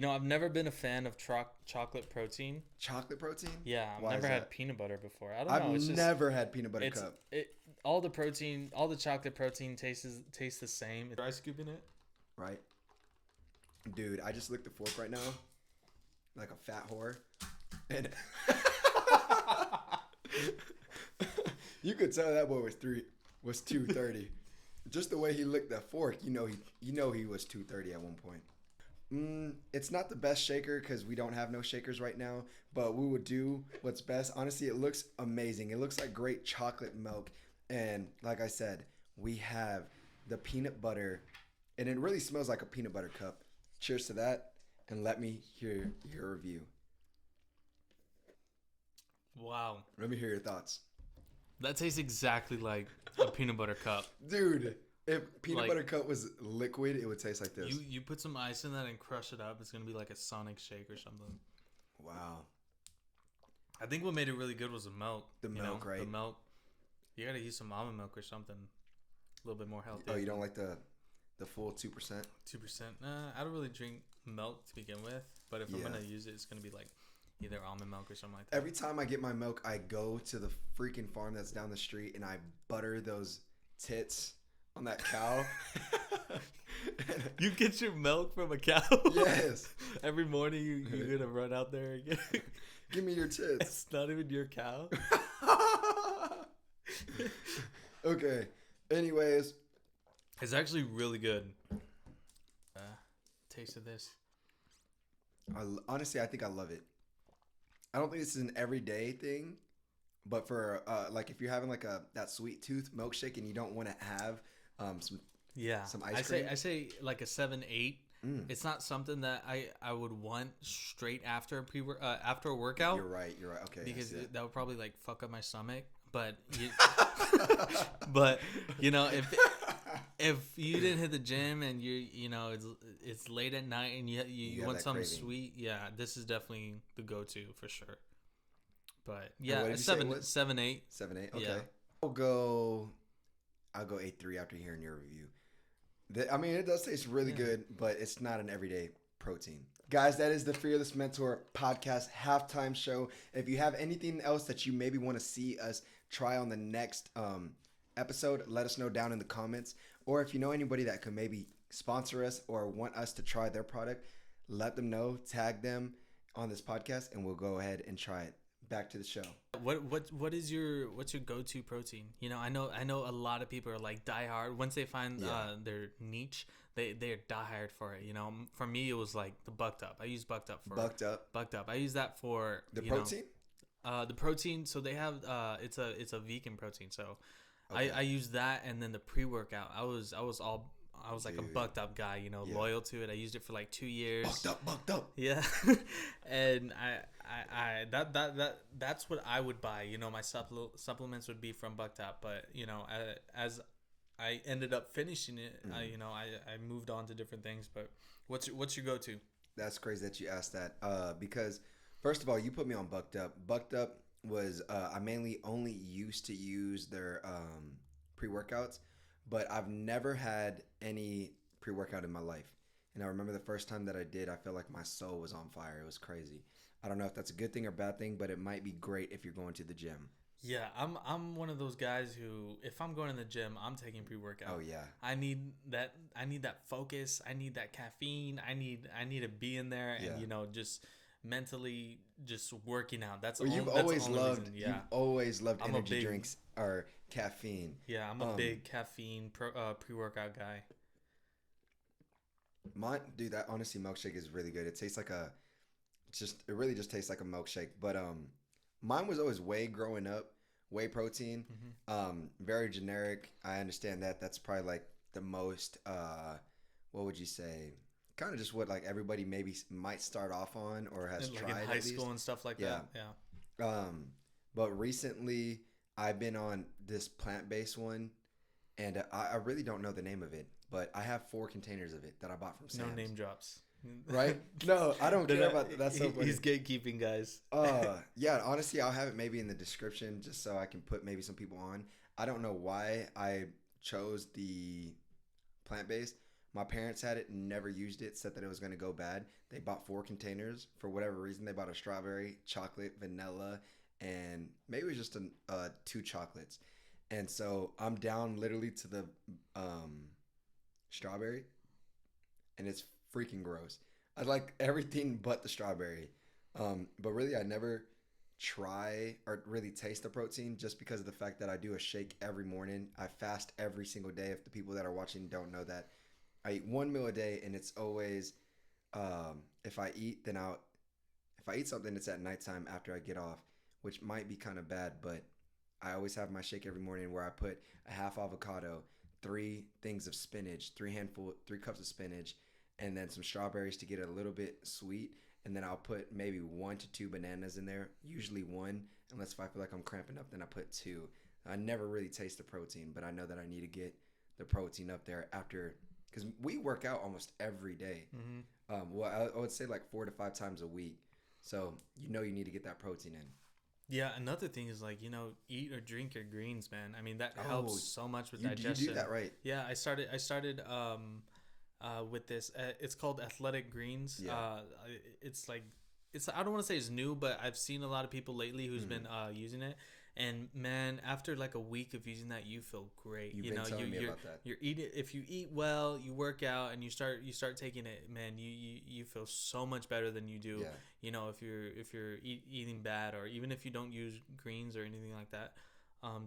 Speaker 2: I've never been a fan of chocolate protein.
Speaker 1: Chocolate protein?
Speaker 2: Yeah, I've
Speaker 1: Why is
Speaker 2: never had
Speaker 1: that?
Speaker 2: peanut butter before. I don't know.
Speaker 1: I've
Speaker 2: It's just
Speaker 1: never had peanut butter
Speaker 2: it's
Speaker 1: cup.
Speaker 2: all the chocolate protein tastes the same. Try scooping it.
Speaker 1: Right? Dude, I just licked the fork right now like a fat whore. And you could tell that boy was 230. Just the way he licked that fork, he was 230 at one point. It's not the best shaker because we don't have no shakers right now, but we would do what's best. Honestly, it looks amazing. It looks like great chocolate milk. And like I said, we have the peanut butter, and it really smells like a peanut butter cup. Cheers to that, and let me hear your review.
Speaker 2: Wow,
Speaker 1: Let me hear your thoughts.
Speaker 2: that tastes exactly like a peanut butter cup.
Speaker 1: Dude, if peanut
Speaker 2: Like-
Speaker 1: butter cup was liquid, it would taste like this.
Speaker 2: You put some ice in that and crush it up. It's gonna be like a Sonic shake or something.
Speaker 1: Wow.
Speaker 2: I think what made it really good was the milk.
Speaker 1: The milk, right?
Speaker 2: The milk. You gotta use some almond milk or something. A little bit more healthy.
Speaker 1: Oh, you don't like the full 2%?
Speaker 2: 2%. I don't really drink milk to begin with, but if I'm
Speaker 1: Yeah.
Speaker 2: gonna use it, it's gonna be like either almond milk or something like that.
Speaker 1: Every time I get my milk, I go to the freaking farm that's down the street and I butter those tits on that cow.
Speaker 2: You get your milk from a cow?
Speaker 1: Yes.
Speaker 2: Every morning you're gonna run out there and get
Speaker 1: Give me your tits.
Speaker 2: It's not even your cow.
Speaker 1: Okay. Anyways,
Speaker 2: It's actually really good. taste of this.
Speaker 1: Honestly, I think I love it. I don't think this is an everyday thing, but for like if you're having like that sweet tooth milkshake and you don't want to have some
Speaker 2: Yeah,
Speaker 1: ice cream.
Speaker 2: I say like a 7-8. It's not something that I would want straight after after a workout.
Speaker 1: You're right. Okay.
Speaker 2: Because that would probably like fuck up my stomach. But but if you didn't hit the gym and it's late at night and you want something
Speaker 1: craving.
Speaker 2: sweet, yeah, this is definitely the go-to for sure. But
Speaker 1: what
Speaker 2: yeah,
Speaker 1: did you say it was?
Speaker 2: 7-8.
Speaker 1: 7-8. Okay.
Speaker 2: Yeah.
Speaker 1: I'll go 8-3 after hearing your review. I mean, it does taste really good, but it's not an everyday protein. Guys, that is the Fearless Mentor podcast halftime show. If you have anything else that you maybe want to see us try on the next episode, let us know down in the comments. Or if you know anybody that could maybe sponsor us or want us to try their product, let them know, tag them on this podcast, and we'll go ahead and try it. Back to the show.
Speaker 2: What's your go-to protein? I know a lot of people are like diehard. Once they find their niche, they're diehard for it. For me it was like the Bucked Up. I use Bucked Up for
Speaker 1: Bucked Up.
Speaker 2: I use that for
Speaker 1: the protein.
Speaker 2: The protein. So they have it's a vegan protein. So
Speaker 1: Okay.
Speaker 2: I use that, and then the pre-workout. I was like a Bucked Up guy, loyal to it. I used it for like 2 years.
Speaker 1: Bucked up.
Speaker 2: Yeah. And that's what I would buy. My supplements would be from Bucked Up, but as I ended up finishing it, I moved on to different things. But what's your go-to?
Speaker 1: That's crazy that you asked that. Because first of all, you put me on Bucked Up. Bucked Up was I mainly only used to use their pre-workouts, but I've never had any pre-workout in my life. And I remember the first time that I did, I felt like my soul was on fire. It was crazy. I don't know if that's a good thing or bad thing, but it might be great if you're going to the gym.
Speaker 2: Yeah, I'm one of those guys who, if I'm going to the gym, I'm taking pre-workout.
Speaker 1: Oh yeah.
Speaker 2: I need that focus. I need that caffeine. I need to be in there and just mentally just working out.
Speaker 1: You've always loved energy drinks or caffeine.
Speaker 2: Yeah, I'm a big caffeine pre-workout guy.
Speaker 1: Dude, that honestly milkshake is really good. It tastes like it really just tastes like a milkshake. But mine was always whey growing up, whey protein. Very generic. I understand that. That's probably like the most what would you say? Kind of just what like everybody maybe might start off on or has
Speaker 2: like
Speaker 1: tried
Speaker 2: in high school and stuff like that. Yeah.
Speaker 1: But recently I've been on this plant-based one, and I really don't know the name of it, but I have 4 containers of it that I bought from Sam's.
Speaker 2: No name drops.
Speaker 1: Right? No, I don't care about that. That's so funny.
Speaker 2: He's gatekeeping, guys.
Speaker 1: Yeah, honestly, I'll have it maybe in the description just so I can put maybe some people on. I don't know why I chose the plant-based. My parents had it, never used it, said that it was going to go bad. They bought 4 containers. For whatever reason, they bought a strawberry, chocolate, vanilla, and maybe it was just 2 chocolates. And so I'm down literally to the strawberry, and it's freaking gross. I like everything but the strawberry. But really, I never try or really taste the protein just because of the fact that I do a shake every morning. I fast every single day. If the people that are watching don't know that, I eat 1 meal a day, and it's always if I eat something, it's at nighttime after I get off, which might be kind of bad, but I always have my shake every morning where I put a half avocado, 3 things of spinach, 3 cups of spinach, and then some strawberries to get it a little bit sweet. And then I'll put maybe 1 to 2 bananas in there, usually 1, unless if I feel like I'm cramping up, then I put 2. I never really taste the protein, but I know that I need to get the protein up there after, because we work out almost every day.
Speaker 2: Mm-hmm.
Speaker 1: I would say like 4 to 5 times a week. So you need to get that protein in.
Speaker 2: Yeah, another thing is like, eat or drink your greens, man. I mean, that helps so much with digestion.
Speaker 1: You do that right.
Speaker 2: Yeah, I started with this. It's called Athletic Greens.
Speaker 1: Yeah.
Speaker 2: I don't want to say it's new, but I've seen a lot of people lately who's been using it. And man, after like a week of using that, you feel great.
Speaker 1: You've been telling me about that.
Speaker 2: You're eating. If you eat well, you work out, and you start taking it, man, you feel so much better than you do.
Speaker 1: Yeah.
Speaker 2: If you're eating bad, or even if you don't use greens or anything like that.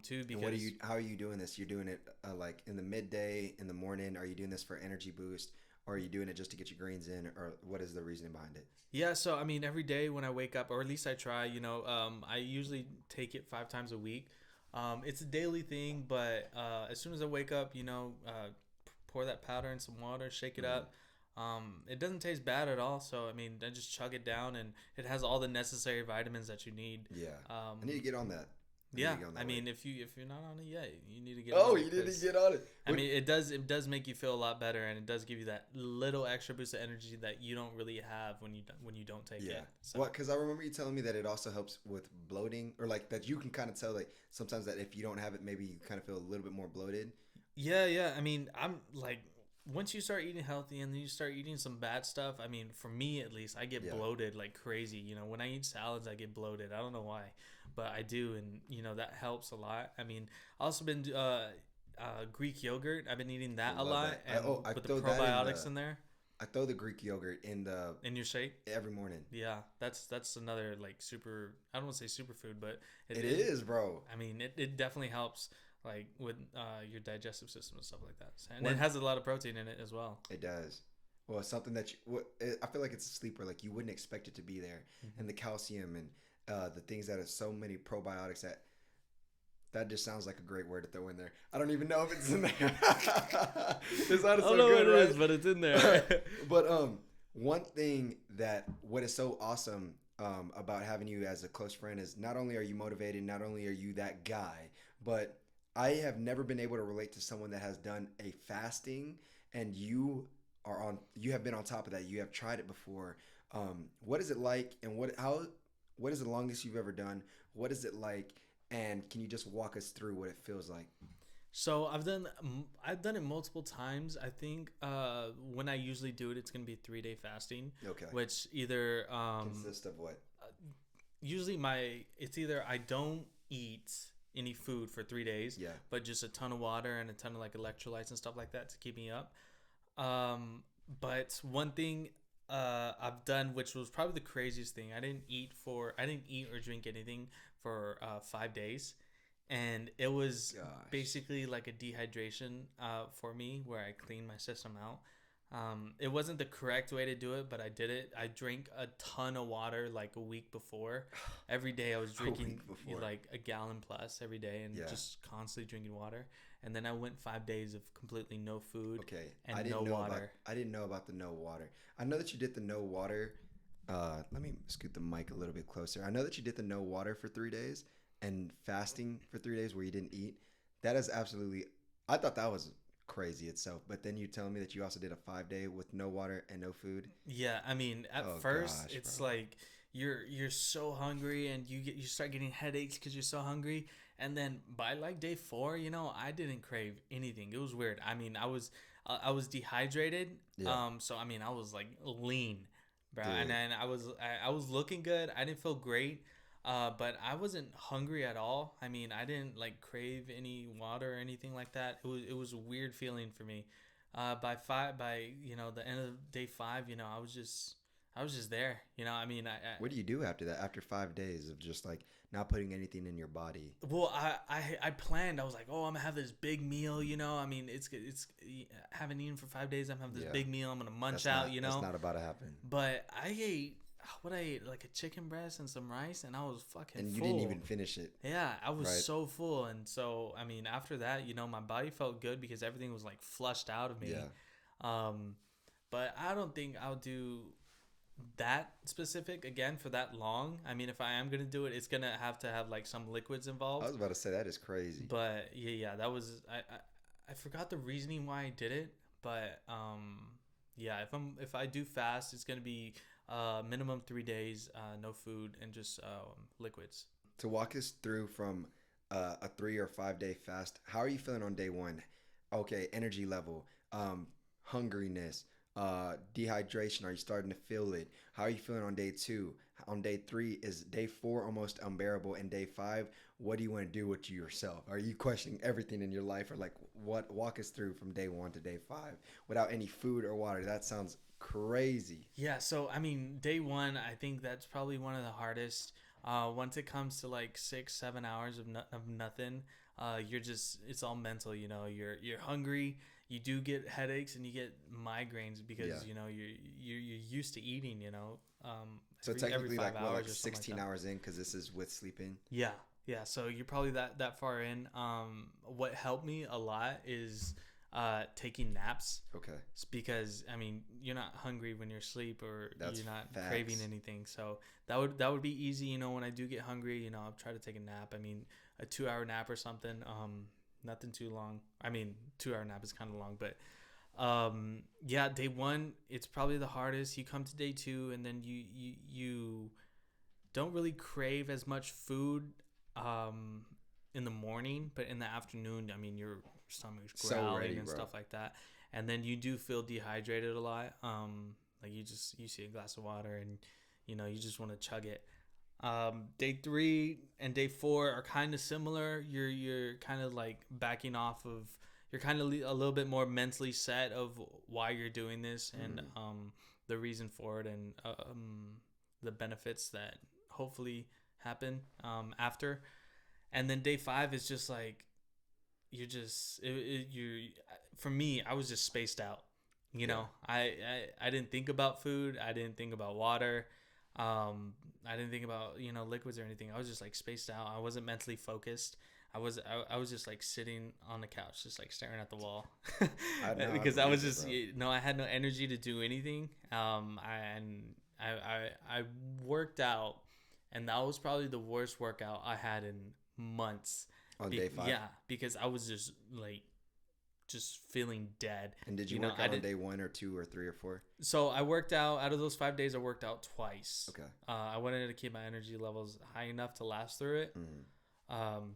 Speaker 2: Too, because
Speaker 1: how are you doing this? You're doing it like in the midday, in the morning. Are you doing this for energy boost? or are you doing it just to get your greens in, or what is the reasoning behind it?
Speaker 2: Yeah, so I mean, every day when I wake up, or at least I try, I usually take it 5 times a week. It's a daily thing, but as soon as I wake up, pour that powder in some water, shake it
Speaker 1: Mm-hmm.
Speaker 2: up. It doesn't taste bad at all, so I mean, I just chug it down, and it has all the necessary vitamins that you need.
Speaker 1: Yeah, I need to
Speaker 2: Um,
Speaker 1: get on that. I need to
Speaker 2: yeah,
Speaker 1: get on
Speaker 2: I
Speaker 1: that way.
Speaker 2: mean, if you're not on it yet, you need to get
Speaker 1: Oh,
Speaker 2: on
Speaker 1: you
Speaker 2: it
Speaker 1: need to
Speaker 2: because
Speaker 1: get on it.
Speaker 2: I mean, it does make you feel a lot better, and it does give you that little extra boost of energy that you don't really have when you don't take
Speaker 1: Yeah.
Speaker 2: it. So.
Speaker 1: Well, because I remember you telling me that it also helps with bloating, or like that you can kind of tell like sometimes that if you don't have it, maybe you kind of feel a little bit more bloated.
Speaker 2: Yeah, yeah. I mean, I'm like, once you start eating healthy and then you start eating some bad stuff, I mean, for me at least, I get
Speaker 1: Yeah.
Speaker 2: bloated like crazy. When I eat salads, I get bloated. I don't know why, but I do, and that helps a lot. I mean, I also been Greek yogurt. I've been eating
Speaker 1: I
Speaker 2: that a
Speaker 1: love
Speaker 2: lot,
Speaker 1: that.
Speaker 2: and
Speaker 1: I
Speaker 2: with the
Speaker 1: throw that in
Speaker 2: probiotics
Speaker 1: the
Speaker 2: in there
Speaker 1: I throw the Greek yogurt in the
Speaker 2: in your shake.
Speaker 1: every morning.
Speaker 2: Yeah, that's another like super. I don't want to say superfood, but
Speaker 1: It is, bro.
Speaker 2: I mean, it definitely helps like with your digestive system and stuff like that. And it
Speaker 1: When
Speaker 2: has a lot of protein in it as well.
Speaker 1: it does. Well, it's something that I feel like it's a sleeper. Like you wouldn't expect it to be there,
Speaker 2: Mm-hmm.
Speaker 1: and the calcium and the things that are so many probiotics that just sounds like a great word to throw in there. I don't even know if it's in there. It sounded so good, right?
Speaker 2: but it's in there.
Speaker 1: But one thing that what is so awesome about having you as a close friend is not only are you motivated, not only are you that guy, but I have never been able to relate to someone that has done a fasting and you have been on top of that. You have tried it before. What is it like, and what is the longest you've ever done? What is it like? And can you just walk us through what it feels like?
Speaker 2: So I've done it multiple times. I think when I usually do it, it's gonna be 3-day fasting.
Speaker 1: Okay.
Speaker 2: Which either
Speaker 1: Consist of what?
Speaker 2: usually it's either I don't eat any food for 3 days,
Speaker 1: Yeah.
Speaker 2: but just a ton of water and a ton of like electrolytes and stuff like that to keep me up. But one thing I've done, which was probably the craziest thing, I didn't eat or drink anything for 5 days, and it was
Speaker 1: Gosh.
Speaker 2: basically like a dehydration for me, where I cleaned my system out. It wasn't the correct way to do it, but I did it. I drank a ton of water like a week before. Every day I was drinking like a gallon plus every day, and
Speaker 1: Yeah.
Speaker 2: just constantly drinking water. And then I went 5 days of completely no food
Speaker 1: Okay,
Speaker 2: and no water.
Speaker 1: I didn't know about the no water. I know that you did the no water. Let me scoot the mic a little bit closer. I know that you did the no water for 3 days and fasting for 3 days where you didn't eat. That is absolutely. I thought that was crazy itself. But then you tell me that you also did a 5 day with no water and no food.
Speaker 2: Yeah, I mean, at
Speaker 1: Oh,
Speaker 2: first
Speaker 1: gosh,
Speaker 2: it's
Speaker 1: bro.
Speaker 2: like you're so hungry and you start getting headaches because you're so hungry, and then by like day 4, I didn't crave anything. It was weird. I mean, I was dehydrated.
Speaker 1: Yeah.
Speaker 2: So I mean, I was like lean, bro, and
Speaker 1: Dude.
Speaker 2: then I was looking good. I didn't feel great. But I wasn't hungry at all. I mean, I didn't like crave any water or anything like that. It was a weird feeling for me. By the end of day 5, I was just there. I mean,
Speaker 1: What do you do after that? After 5 days of just like not putting anything in your body?
Speaker 2: well, I planned. I was like, oh, I'm gonna have this big meal. I mean, it's haven't eaten for 5 days. I'm gonna have this
Speaker 1: Yeah.
Speaker 2: big meal. I'm gonna munch
Speaker 1: That's
Speaker 2: out.
Speaker 1: not. That's not about to happen.
Speaker 2: But I ate what I ate, like a chicken breast and some rice, and I was fucking
Speaker 1: And you
Speaker 2: full.
Speaker 1: didn't even finish it.
Speaker 2: Yeah, I was
Speaker 1: Right.
Speaker 2: so full, and so I mean, after that, my body felt good because everything was like flushed out of me.
Speaker 1: Yeah.
Speaker 2: Um, but I don't think I'll do that specific again for that long. I mean, if I am gonna do it, it's gonna have to have like some liquids
Speaker 1: I
Speaker 2: involved.
Speaker 1: was about to say that is crazy.
Speaker 2: But yeah, that was I forgot the reasoning why I did it, but yeah, if I do fast, it's gonna be minimum 3 days, no food and just liquids.
Speaker 1: To walk us through from a 3 or 5 day fast, how are you feeling on day one? Okay, energy level, hungriness, dehydration. Are you starting to feel it? How are you feeling on day 2? On day 3, is day 4 almost unbearable? And day 5, what do you want to do with yourself? Are you questioning everything in your life, or like what? Walk us through from day 1 to day 5 without any food or water. That sounds crazy.
Speaker 2: Yeah, so I mean, day 1, I think that's probably one of the hardest. Once it comes to like 6-7 hours of nothing, it's all mental. You're hungry. You do get headaches and you get migraines because
Speaker 1: Yeah.
Speaker 2: you're used to eating.
Speaker 1: So
Speaker 2: Every
Speaker 1: technically,
Speaker 2: five
Speaker 1: like what, like
Speaker 2: hours or something like
Speaker 1: 16
Speaker 2: that.
Speaker 1: hours in, because this is with sleeping.
Speaker 2: Yeah, yeah. So you're probably that far in. What helped me a lot is taking naps.
Speaker 1: Okay.
Speaker 2: It's because I mean you're not hungry when you're asleep or
Speaker 1: That's
Speaker 2: you're not craving
Speaker 1: facts.
Speaker 2: anything. So that would be easy. When I do get hungry, I'll try to take a nap. I mean a 2 hour nap or something. Nothing too long. I mean 2 hour nap is kind of long, but yeah, day one it's probably the hardest. You come to day two and then you don't really crave as much food in the morning, but in the afternoon, I mean, your stomach's
Speaker 1: So
Speaker 2: growling
Speaker 1: ready,
Speaker 2: and
Speaker 1: bro.
Speaker 2: stuff like that, and then you do feel dehydrated a lot. Like you see a glass of water and you just want to chug it. Day three and day four are kind of similar. You're kind of like backing off of. You're kind of a little bit more mentally set of why you're doing this and the reason for it and the benefits that hopefully happen after. And then day five is just like you're for me. I was just spaced out.
Speaker 1: Yeah.
Speaker 2: I didn't think about food. I didn't think about water. I didn't think about liquids or anything. I was just like spaced out. I wasn't mentally focused. I was just like sitting on the couch, just like staring at the wall,
Speaker 1: I know. I
Speaker 2: because I was
Speaker 1: believe it,
Speaker 2: just
Speaker 1: bro.
Speaker 2: I had no energy to do anything. I worked out, and that was probably the worst workout I had in months.
Speaker 1: On day 5.
Speaker 2: Yeah, because I was just like just feeling dead.
Speaker 1: And did you
Speaker 2: You know,
Speaker 1: work
Speaker 2: I
Speaker 1: out on
Speaker 2: did.
Speaker 1: day 1 or 2 or 3 or 4?
Speaker 2: So I worked out. Out of those 5 days, I worked out twice.
Speaker 1: Okay.
Speaker 2: I wanted to keep my energy levels high enough to last through it.
Speaker 1: Mm.
Speaker 2: Um,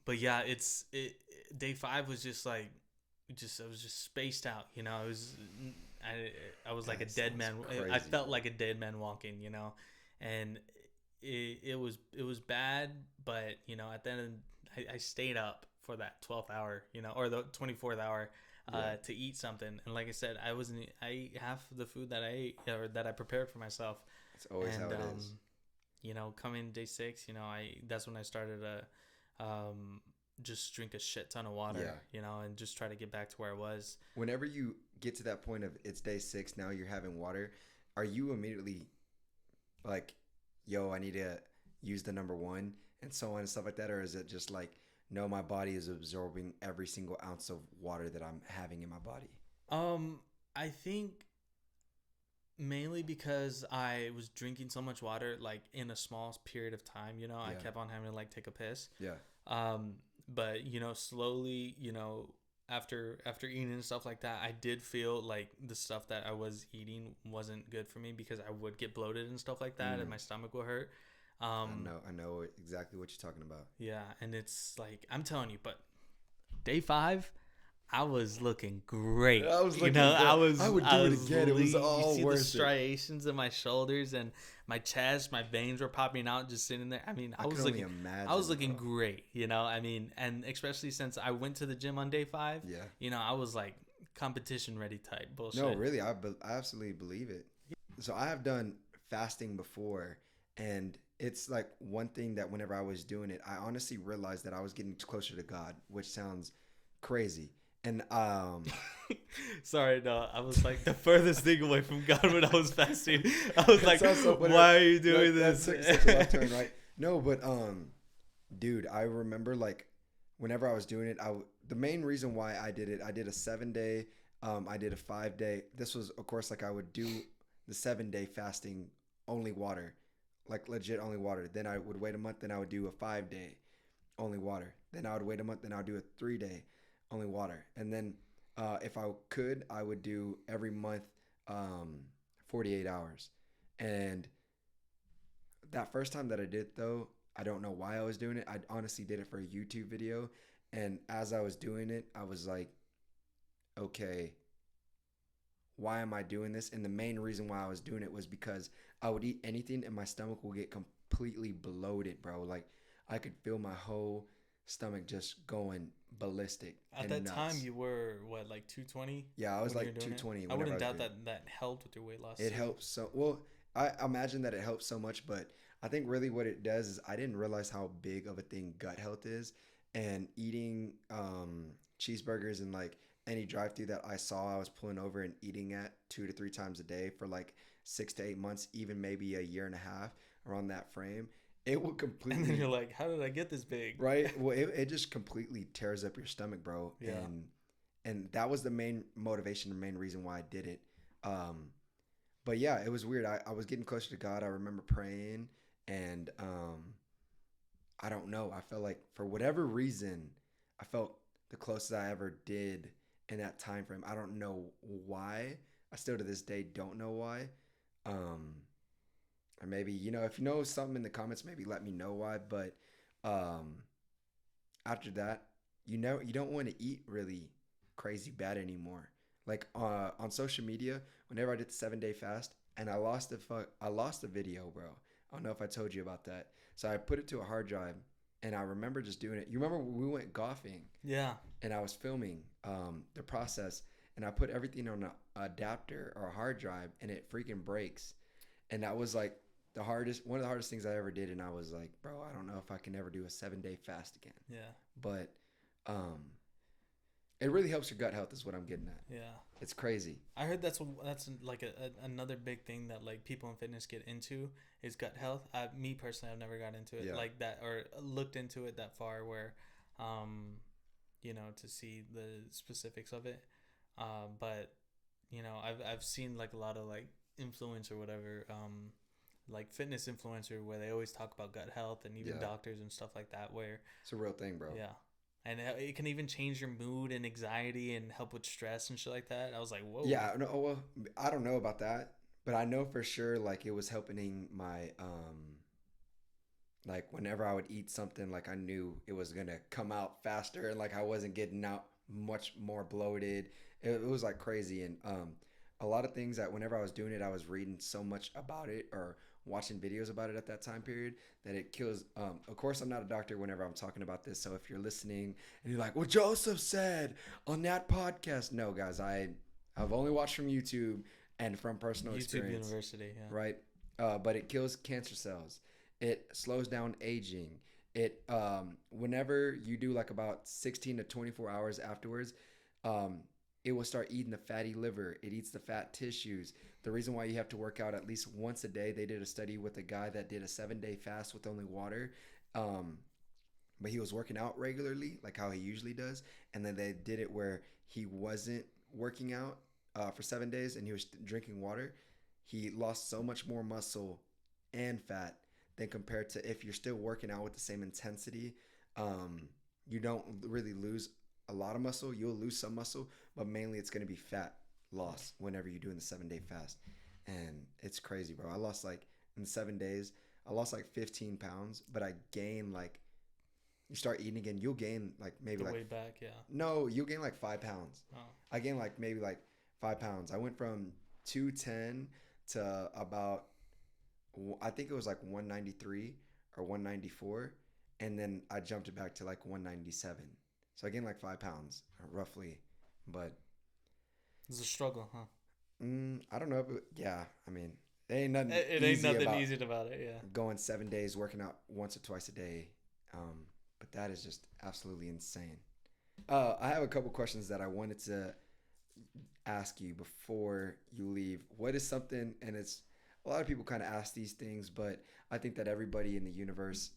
Speaker 2: but yeah, day five was just like, I was just spaced out. I was like a
Speaker 1: That
Speaker 2: dead
Speaker 1: sounds
Speaker 2: man. I
Speaker 1: crazy,
Speaker 2: felt
Speaker 1: bro.
Speaker 2: like a dead man walking. And it was bad. But at the end, I stayed up for that 12th hour. Or the 24th hour.
Speaker 1: Yeah.
Speaker 2: To eat something, and like I said, I ate half the food that I ate or that I prepared for myself,
Speaker 1: It's always
Speaker 2: and
Speaker 1: how it is.
Speaker 2: coming day six, that's when I started to just drink a shit ton of water,
Speaker 1: Yeah.
Speaker 2: and just try to get back to where I was.
Speaker 1: Whenever you get to that point of it's day 6, now you're having water, are you immediately like, yo, I need to use the number 1 and so on and stuff like that? Or is it just like, no, my body is absorbing every single ounce of water that I'm having in my body?
Speaker 2: I think mainly because I was drinking so much water, like in a small period of time, I
Speaker 1: Yeah.
Speaker 2: kept on having to like take a piss.
Speaker 1: Yeah.
Speaker 2: But slowly, after eating and stuff like that, I did feel like the stuff that I was eating wasn't good for me because I would get bloated and stuff like that, and my stomach would hurt.
Speaker 1: I know exactly what you're talking about.
Speaker 2: Yeah, and it's like I'm telling you, but day five, I was looking great.
Speaker 1: I was looking good. I would do it again. It was all
Speaker 2: You see the
Speaker 1: worth it.
Speaker 2: striations in my shoulders and my chest, my veins were popping out just sitting there. I mean,
Speaker 1: I
Speaker 2: was
Speaker 1: can only
Speaker 2: looking,
Speaker 1: imagine,
Speaker 2: I was looking
Speaker 1: bro.
Speaker 2: great. I mean, and especially since I went to the gym on day five.
Speaker 1: Yeah.
Speaker 2: I was like competition ready type bullshit.
Speaker 1: No, really, I absolutely believe it. So I have done fasting before, and it's like one thing that whenever I was doing it, I honestly realized that I was getting closer to God, which sounds crazy. And
Speaker 2: Sorry, no, I was like the furthest thing away from God when I was fasting. I was
Speaker 1: it
Speaker 2: like,
Speaker 1: sounds so funny.
Speaker 2: why are you doing
Speaker 1: That
Speaker 2: this?
Speaker 1: took such a left turn, right? No, but dude, I remember like whenever I was doing it, the main reason why I did it, I did a 7-day, I did a 5-day. This was, of course, like I would do the 7-day fasting, only water, like legit only water. Then I would wait a month, then I would do a 5-day, only water. Then I would wait a month, then I would do a 3-day, only water. And then if I could, I would do every month 48 hours. And that first time that I did, though, I don't know why I was doing it. I honestly did it for a YouTube video. And as I was doing it, I was like, okay, why am I doing this? And the main reason why I was doing it was because I would eat anything and my stomach would get completely bloated, bro. Like I could feel my whole stomach just going ballistic.
Speaker 2: At
Speaker 1: and
Speaker 2: that
Speaker 1: nuts.
Speaker 2: time, you were what, like 220?
Speaker 1: Yeah, I was
Speaker 2: when you
Speaker 1: like
Speaker 2: were doing
Speaker 1: 220.
Speaker 2: it? I
Speaker 1: Whenever
Speaker 2: wouldn't
Speaker 1: I was
Speaker 2: doubt
Speaker 1: doing
Speaker 2: that helped with your weight loss.
Speaker 1: it
Speaker 2: too.
Speaker 1: helps so well. I imagine that it helps so much, but I think really what it does is I didn't realize how big of a thing gut health is, and eating cheeseburgers and like any drive-through that I saw, I was pulling over and eating at 2 to 3 times a day for like 6 to 8 months, even maybe a year and a half around that frame. It will
Speaker 2: And then you're
Speaker 1: completely
Speaker 2: like, how did I get this big?
Speaker 1: right. Well, it just completely tears up your stomach, bro.
Speaker 2: Yeah.
Speaker 1: And that was the main motivation, the main reason why I did it. Um, but yeah, it was weird. I was getting closer to God. I remember praying, and I don't know. I felt like for whatever reason, I felt the closest I ever did in that time frame. I don't know why. I still to this day don't know why. Um, or maybe if you know something in the comments, maybe let me know why. But um, after that, you don't want to eat really crazy bad anymore. Like on social media, whenever I did the 7 day fast, and I lost the video, bro. I don't know if I told you about that. So I put it to a hard drive, and I remember just doing it. You remember when we went golfing,
Speaker 2: Yeah.
Speaker 1: and I was filming the process, and I put everything on an adapter or a hard drive, and it freaking breaks, and that was like one of the hardest things I ever did, and I was like, bro, I don't know if I can ever do a 7 day fast again.
Speaker 2: Yeah.
Speaker 1: But it really helps your gut health, is what I'm getting at.
Speaker 2: Yeah.
Speaker 1: It's crazy.
Speaker 2: I heard that's like another big thing that like people in fitness get into is gut health. Me personally, I've never got into it
Speaker 1: Yeah.
Speaker 2: like that or looked into it that far where, to see the specifics of it. But I've seen like a lot of like influence or whatever, like fitness influencer where they always talk about gut health and even
Speaker 1: Yeah.
Speaker 2: doctors and stuff like that where
Speaker 1: It's a real thing, bro.
Speaker 2: yeah. And it can even change your mood and anxiety and help with stress and shit like that. I was like, whoa.
Speaker 1: Yeah, no, well, I don't know about that, but I know for sure like it was helping my like whenever I would eat something, like I knew it was gonna come out faster, and like I wasn't getting out much more bloated. It was like crazy, and a lot of things that whenever I was doing it, I was reading so much about it or watching videos about it at that time period that it kills. Of course, I'm not a doctor whenever I'm talking about this, so if you're listening and you're like, "Well, Joseph said on that podcast," no, guys, I've only watched from YouTube and from personal
Speaker 2: YouTube
Speaker 1: experience.
Speaker 2: University, yeah.
Speaker 1: Right? But it kills cancer cells. It slows down aging. It whenever you do like about 16 to 24 hours afterwards, it will start eating the fatty liver. It eats the fat tissues. The reason why you have to work out at least once a day, they did a study with a guy that did a 7 day fast with only water. But he was working out regularly, like how he usually does. And then they did it where he wasn't working out for 7 days and he was drinking water. He lost so much more muscle and fat than compared to if you're still working out with the same intensity. You don't really lose a lot of muscle. You'll lose some muscle, but mainly it's going to be fat loss whenever you're doing the 7 day fast. And it's crazy, bro. I lost like in 7 days, I lost like 15 pounds, but I gained like, you start eating again, you'll gain like maybe
Speaker 2: The
Speaker 1: like
Speaker 2: way back, yeah.
Speaker 1: no, you'll gain like 5 pounds.
Speaker 2: Oh.
Speaker 1: I gained like maybe like 5 pounds. I went from 210 to about, I think it was like 193 or 194, and then I jumped it back to like 197. So I gained like 5 pounds roughly, but
Speaker 2: It's a struggle, huh?
Speaker 1: I don't know. Yeah, I mean, it ain't nothing.
Speaker 2: It ain't
Speaker 1: easy
Speaker 2: nothing
Speaker 1: about
Speaker 2: easy about it, yeah.
Speaker 1: going 7 days, working out once or twice a day. But that is just absolutely insane. I have a couple questions that I wanted to ask you before you leave. What is something, and it's a lot of people kind of ask these things, but I think that everybody in the universe,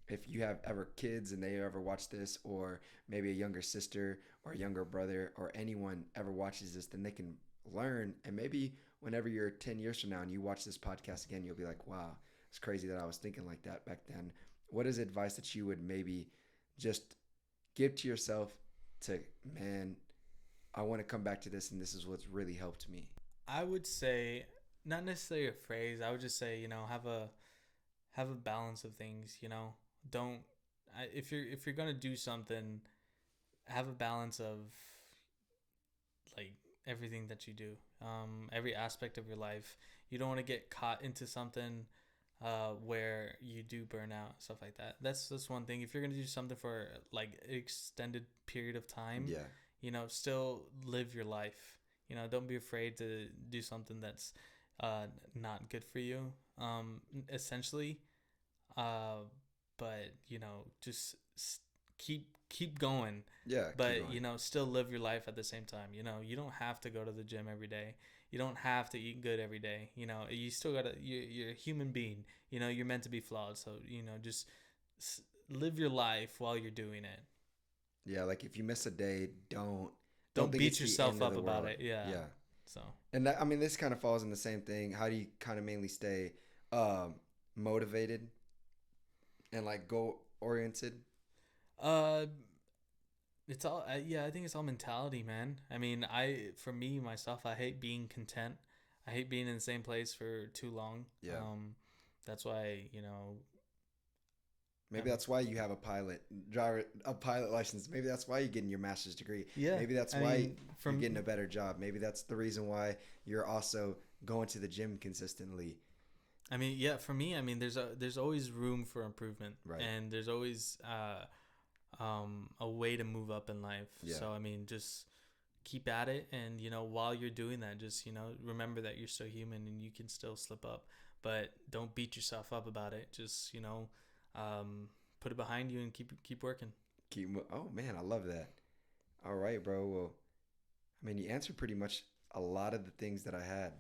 Speaker 1: if you have ever kids and they ever watch this, or maybe a younger sister or a younger brother or anyone ever watches this, then they can learn. And maybe whenever you're 10 years from now and you watch this podcast again, you'll be like, wow, it's crazy that I was thinking like that back then. What is advice that you would maybe just give to yourself to, man, I want to come back to this and this is what's really helped me?
Speaker 2: I would say not necessarily a phrase. I would just say, have a balance of things, Don't if you're going to do something, have a balance of like everything that you do. Every aspect of your life. You don't want to get caught into something where you do burn out, stuff like that. That's one thing. If you're gonna do something for like an extended period of time,
Speaker 1: Yeah.
Speaker 2: Still live your life. Don't be afraid to do something that's not good for you. Essentially, but just keep going.
Speaker 1: Yeah, keep
Speaker 2: But
Speaker 1: going.
Speaker 2: still live your life at the same time. You don't have to go to the gym every day. You don't have to eat good every day. You still gotta. You're a human being. You're meant to be flawed. So just live your life while you're doing it.
Speaker 1: Yeah, like if you miss a day, don't
Speaker 2: Don't
Speaker 1: think
Speaker 2: beat
Speaker 1: it's the
Speaker 2: yourself
Speaker 1: end of
Speaker 2: up
Speaker 1: the
Speaker 2: about
Speaker 1: world.
Speaker 2: it. Yeah.
Speaker 1: Yeah.
Speaker 2: So.
Speaker 1: And that, I mean, this kind of falls in the same thing. How do you kind of mainly stay motivated and like goal oriented?
Speaker 2: Uh, it's all. Yeah, I think it's all mentality, man. I mean, for me myself, I hate being content. I hate being in the same place for too long.
Speaker 1: Yeah.
Speaker 2: That's why
Speaker 1: Maybe that's why you have a pilot license. Maybe that's why you're getting your master's degree.
Speaker 2: Yeah,
Speaker 1: Maybe that's
Speaker 2: I
Speaker 1: why
Speaker 2: mean,
Speaker 1: you're getting a better job. Maybe that's the reason why you're also going to the gym consistently.
Speaker 2: I mean, yeah, for me, I mean, there's always room for improvement,
Speaker 1: Right.
Speaker 2: and there's always a way to move up in life.
Speaker 1: Yeah.
Speaker 2: So I mean, just keep at it, and while you're doing that, just remember that you're still human and you can still slip up, but don't beat yourself up about it. Just put it behind you and keep working.
Speaker 1: Oh man, I love that. All right, bro. Well, I mean, you answered pretty much a lot of the things that I had.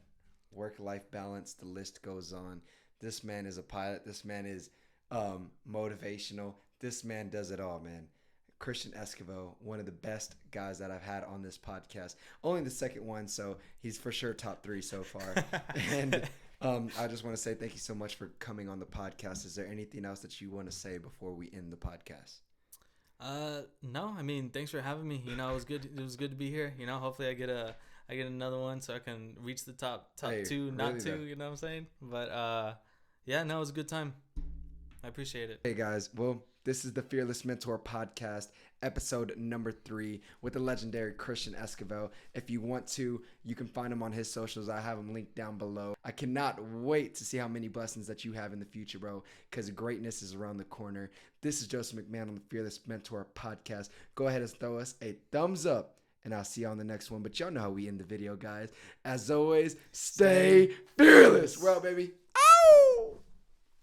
Speaker 1: Work-life balance, the list goes on. This man is a pilot. This man is motivational. This man does it all, man. Christian Esquivel, one of the best guys that I've had on this podcast. Only the second one, so he's for sure top 3 so far. And I just want to say thank you so much for coming on the podcast. Is there anything else that you want to say before we end the podcast?
Speaker 2: No, I mean, thanks for having me. It was good. It was good to be here. Hopefully I get another one so I can reach the top
Speaker 1: Hey,
Speaker 2: 2, not
Speaker 1: really
Speaker 2: 2.
Speaker 1: though.
Speaker 2: You know what I'm saying? But yeah, no, it was a good time. I appreciate it.
Speaker 1: Hey guys, well, this is the Fearless Mentor podcast, episode number 3 with the legendary Christian Esquivel. If you want to, you can find him on his socials. I have him linked down below. I cannot wait to see how many blessings that you have in the future, bro, because greatness is around the corner. This is Joseph McMahon on the Fearless Mentor podcast. Go ahead and throw us a thumbs up, and I'll see you on the next one. But y'all know how we end the video, guys. As always, stay fearless. We're out, baby.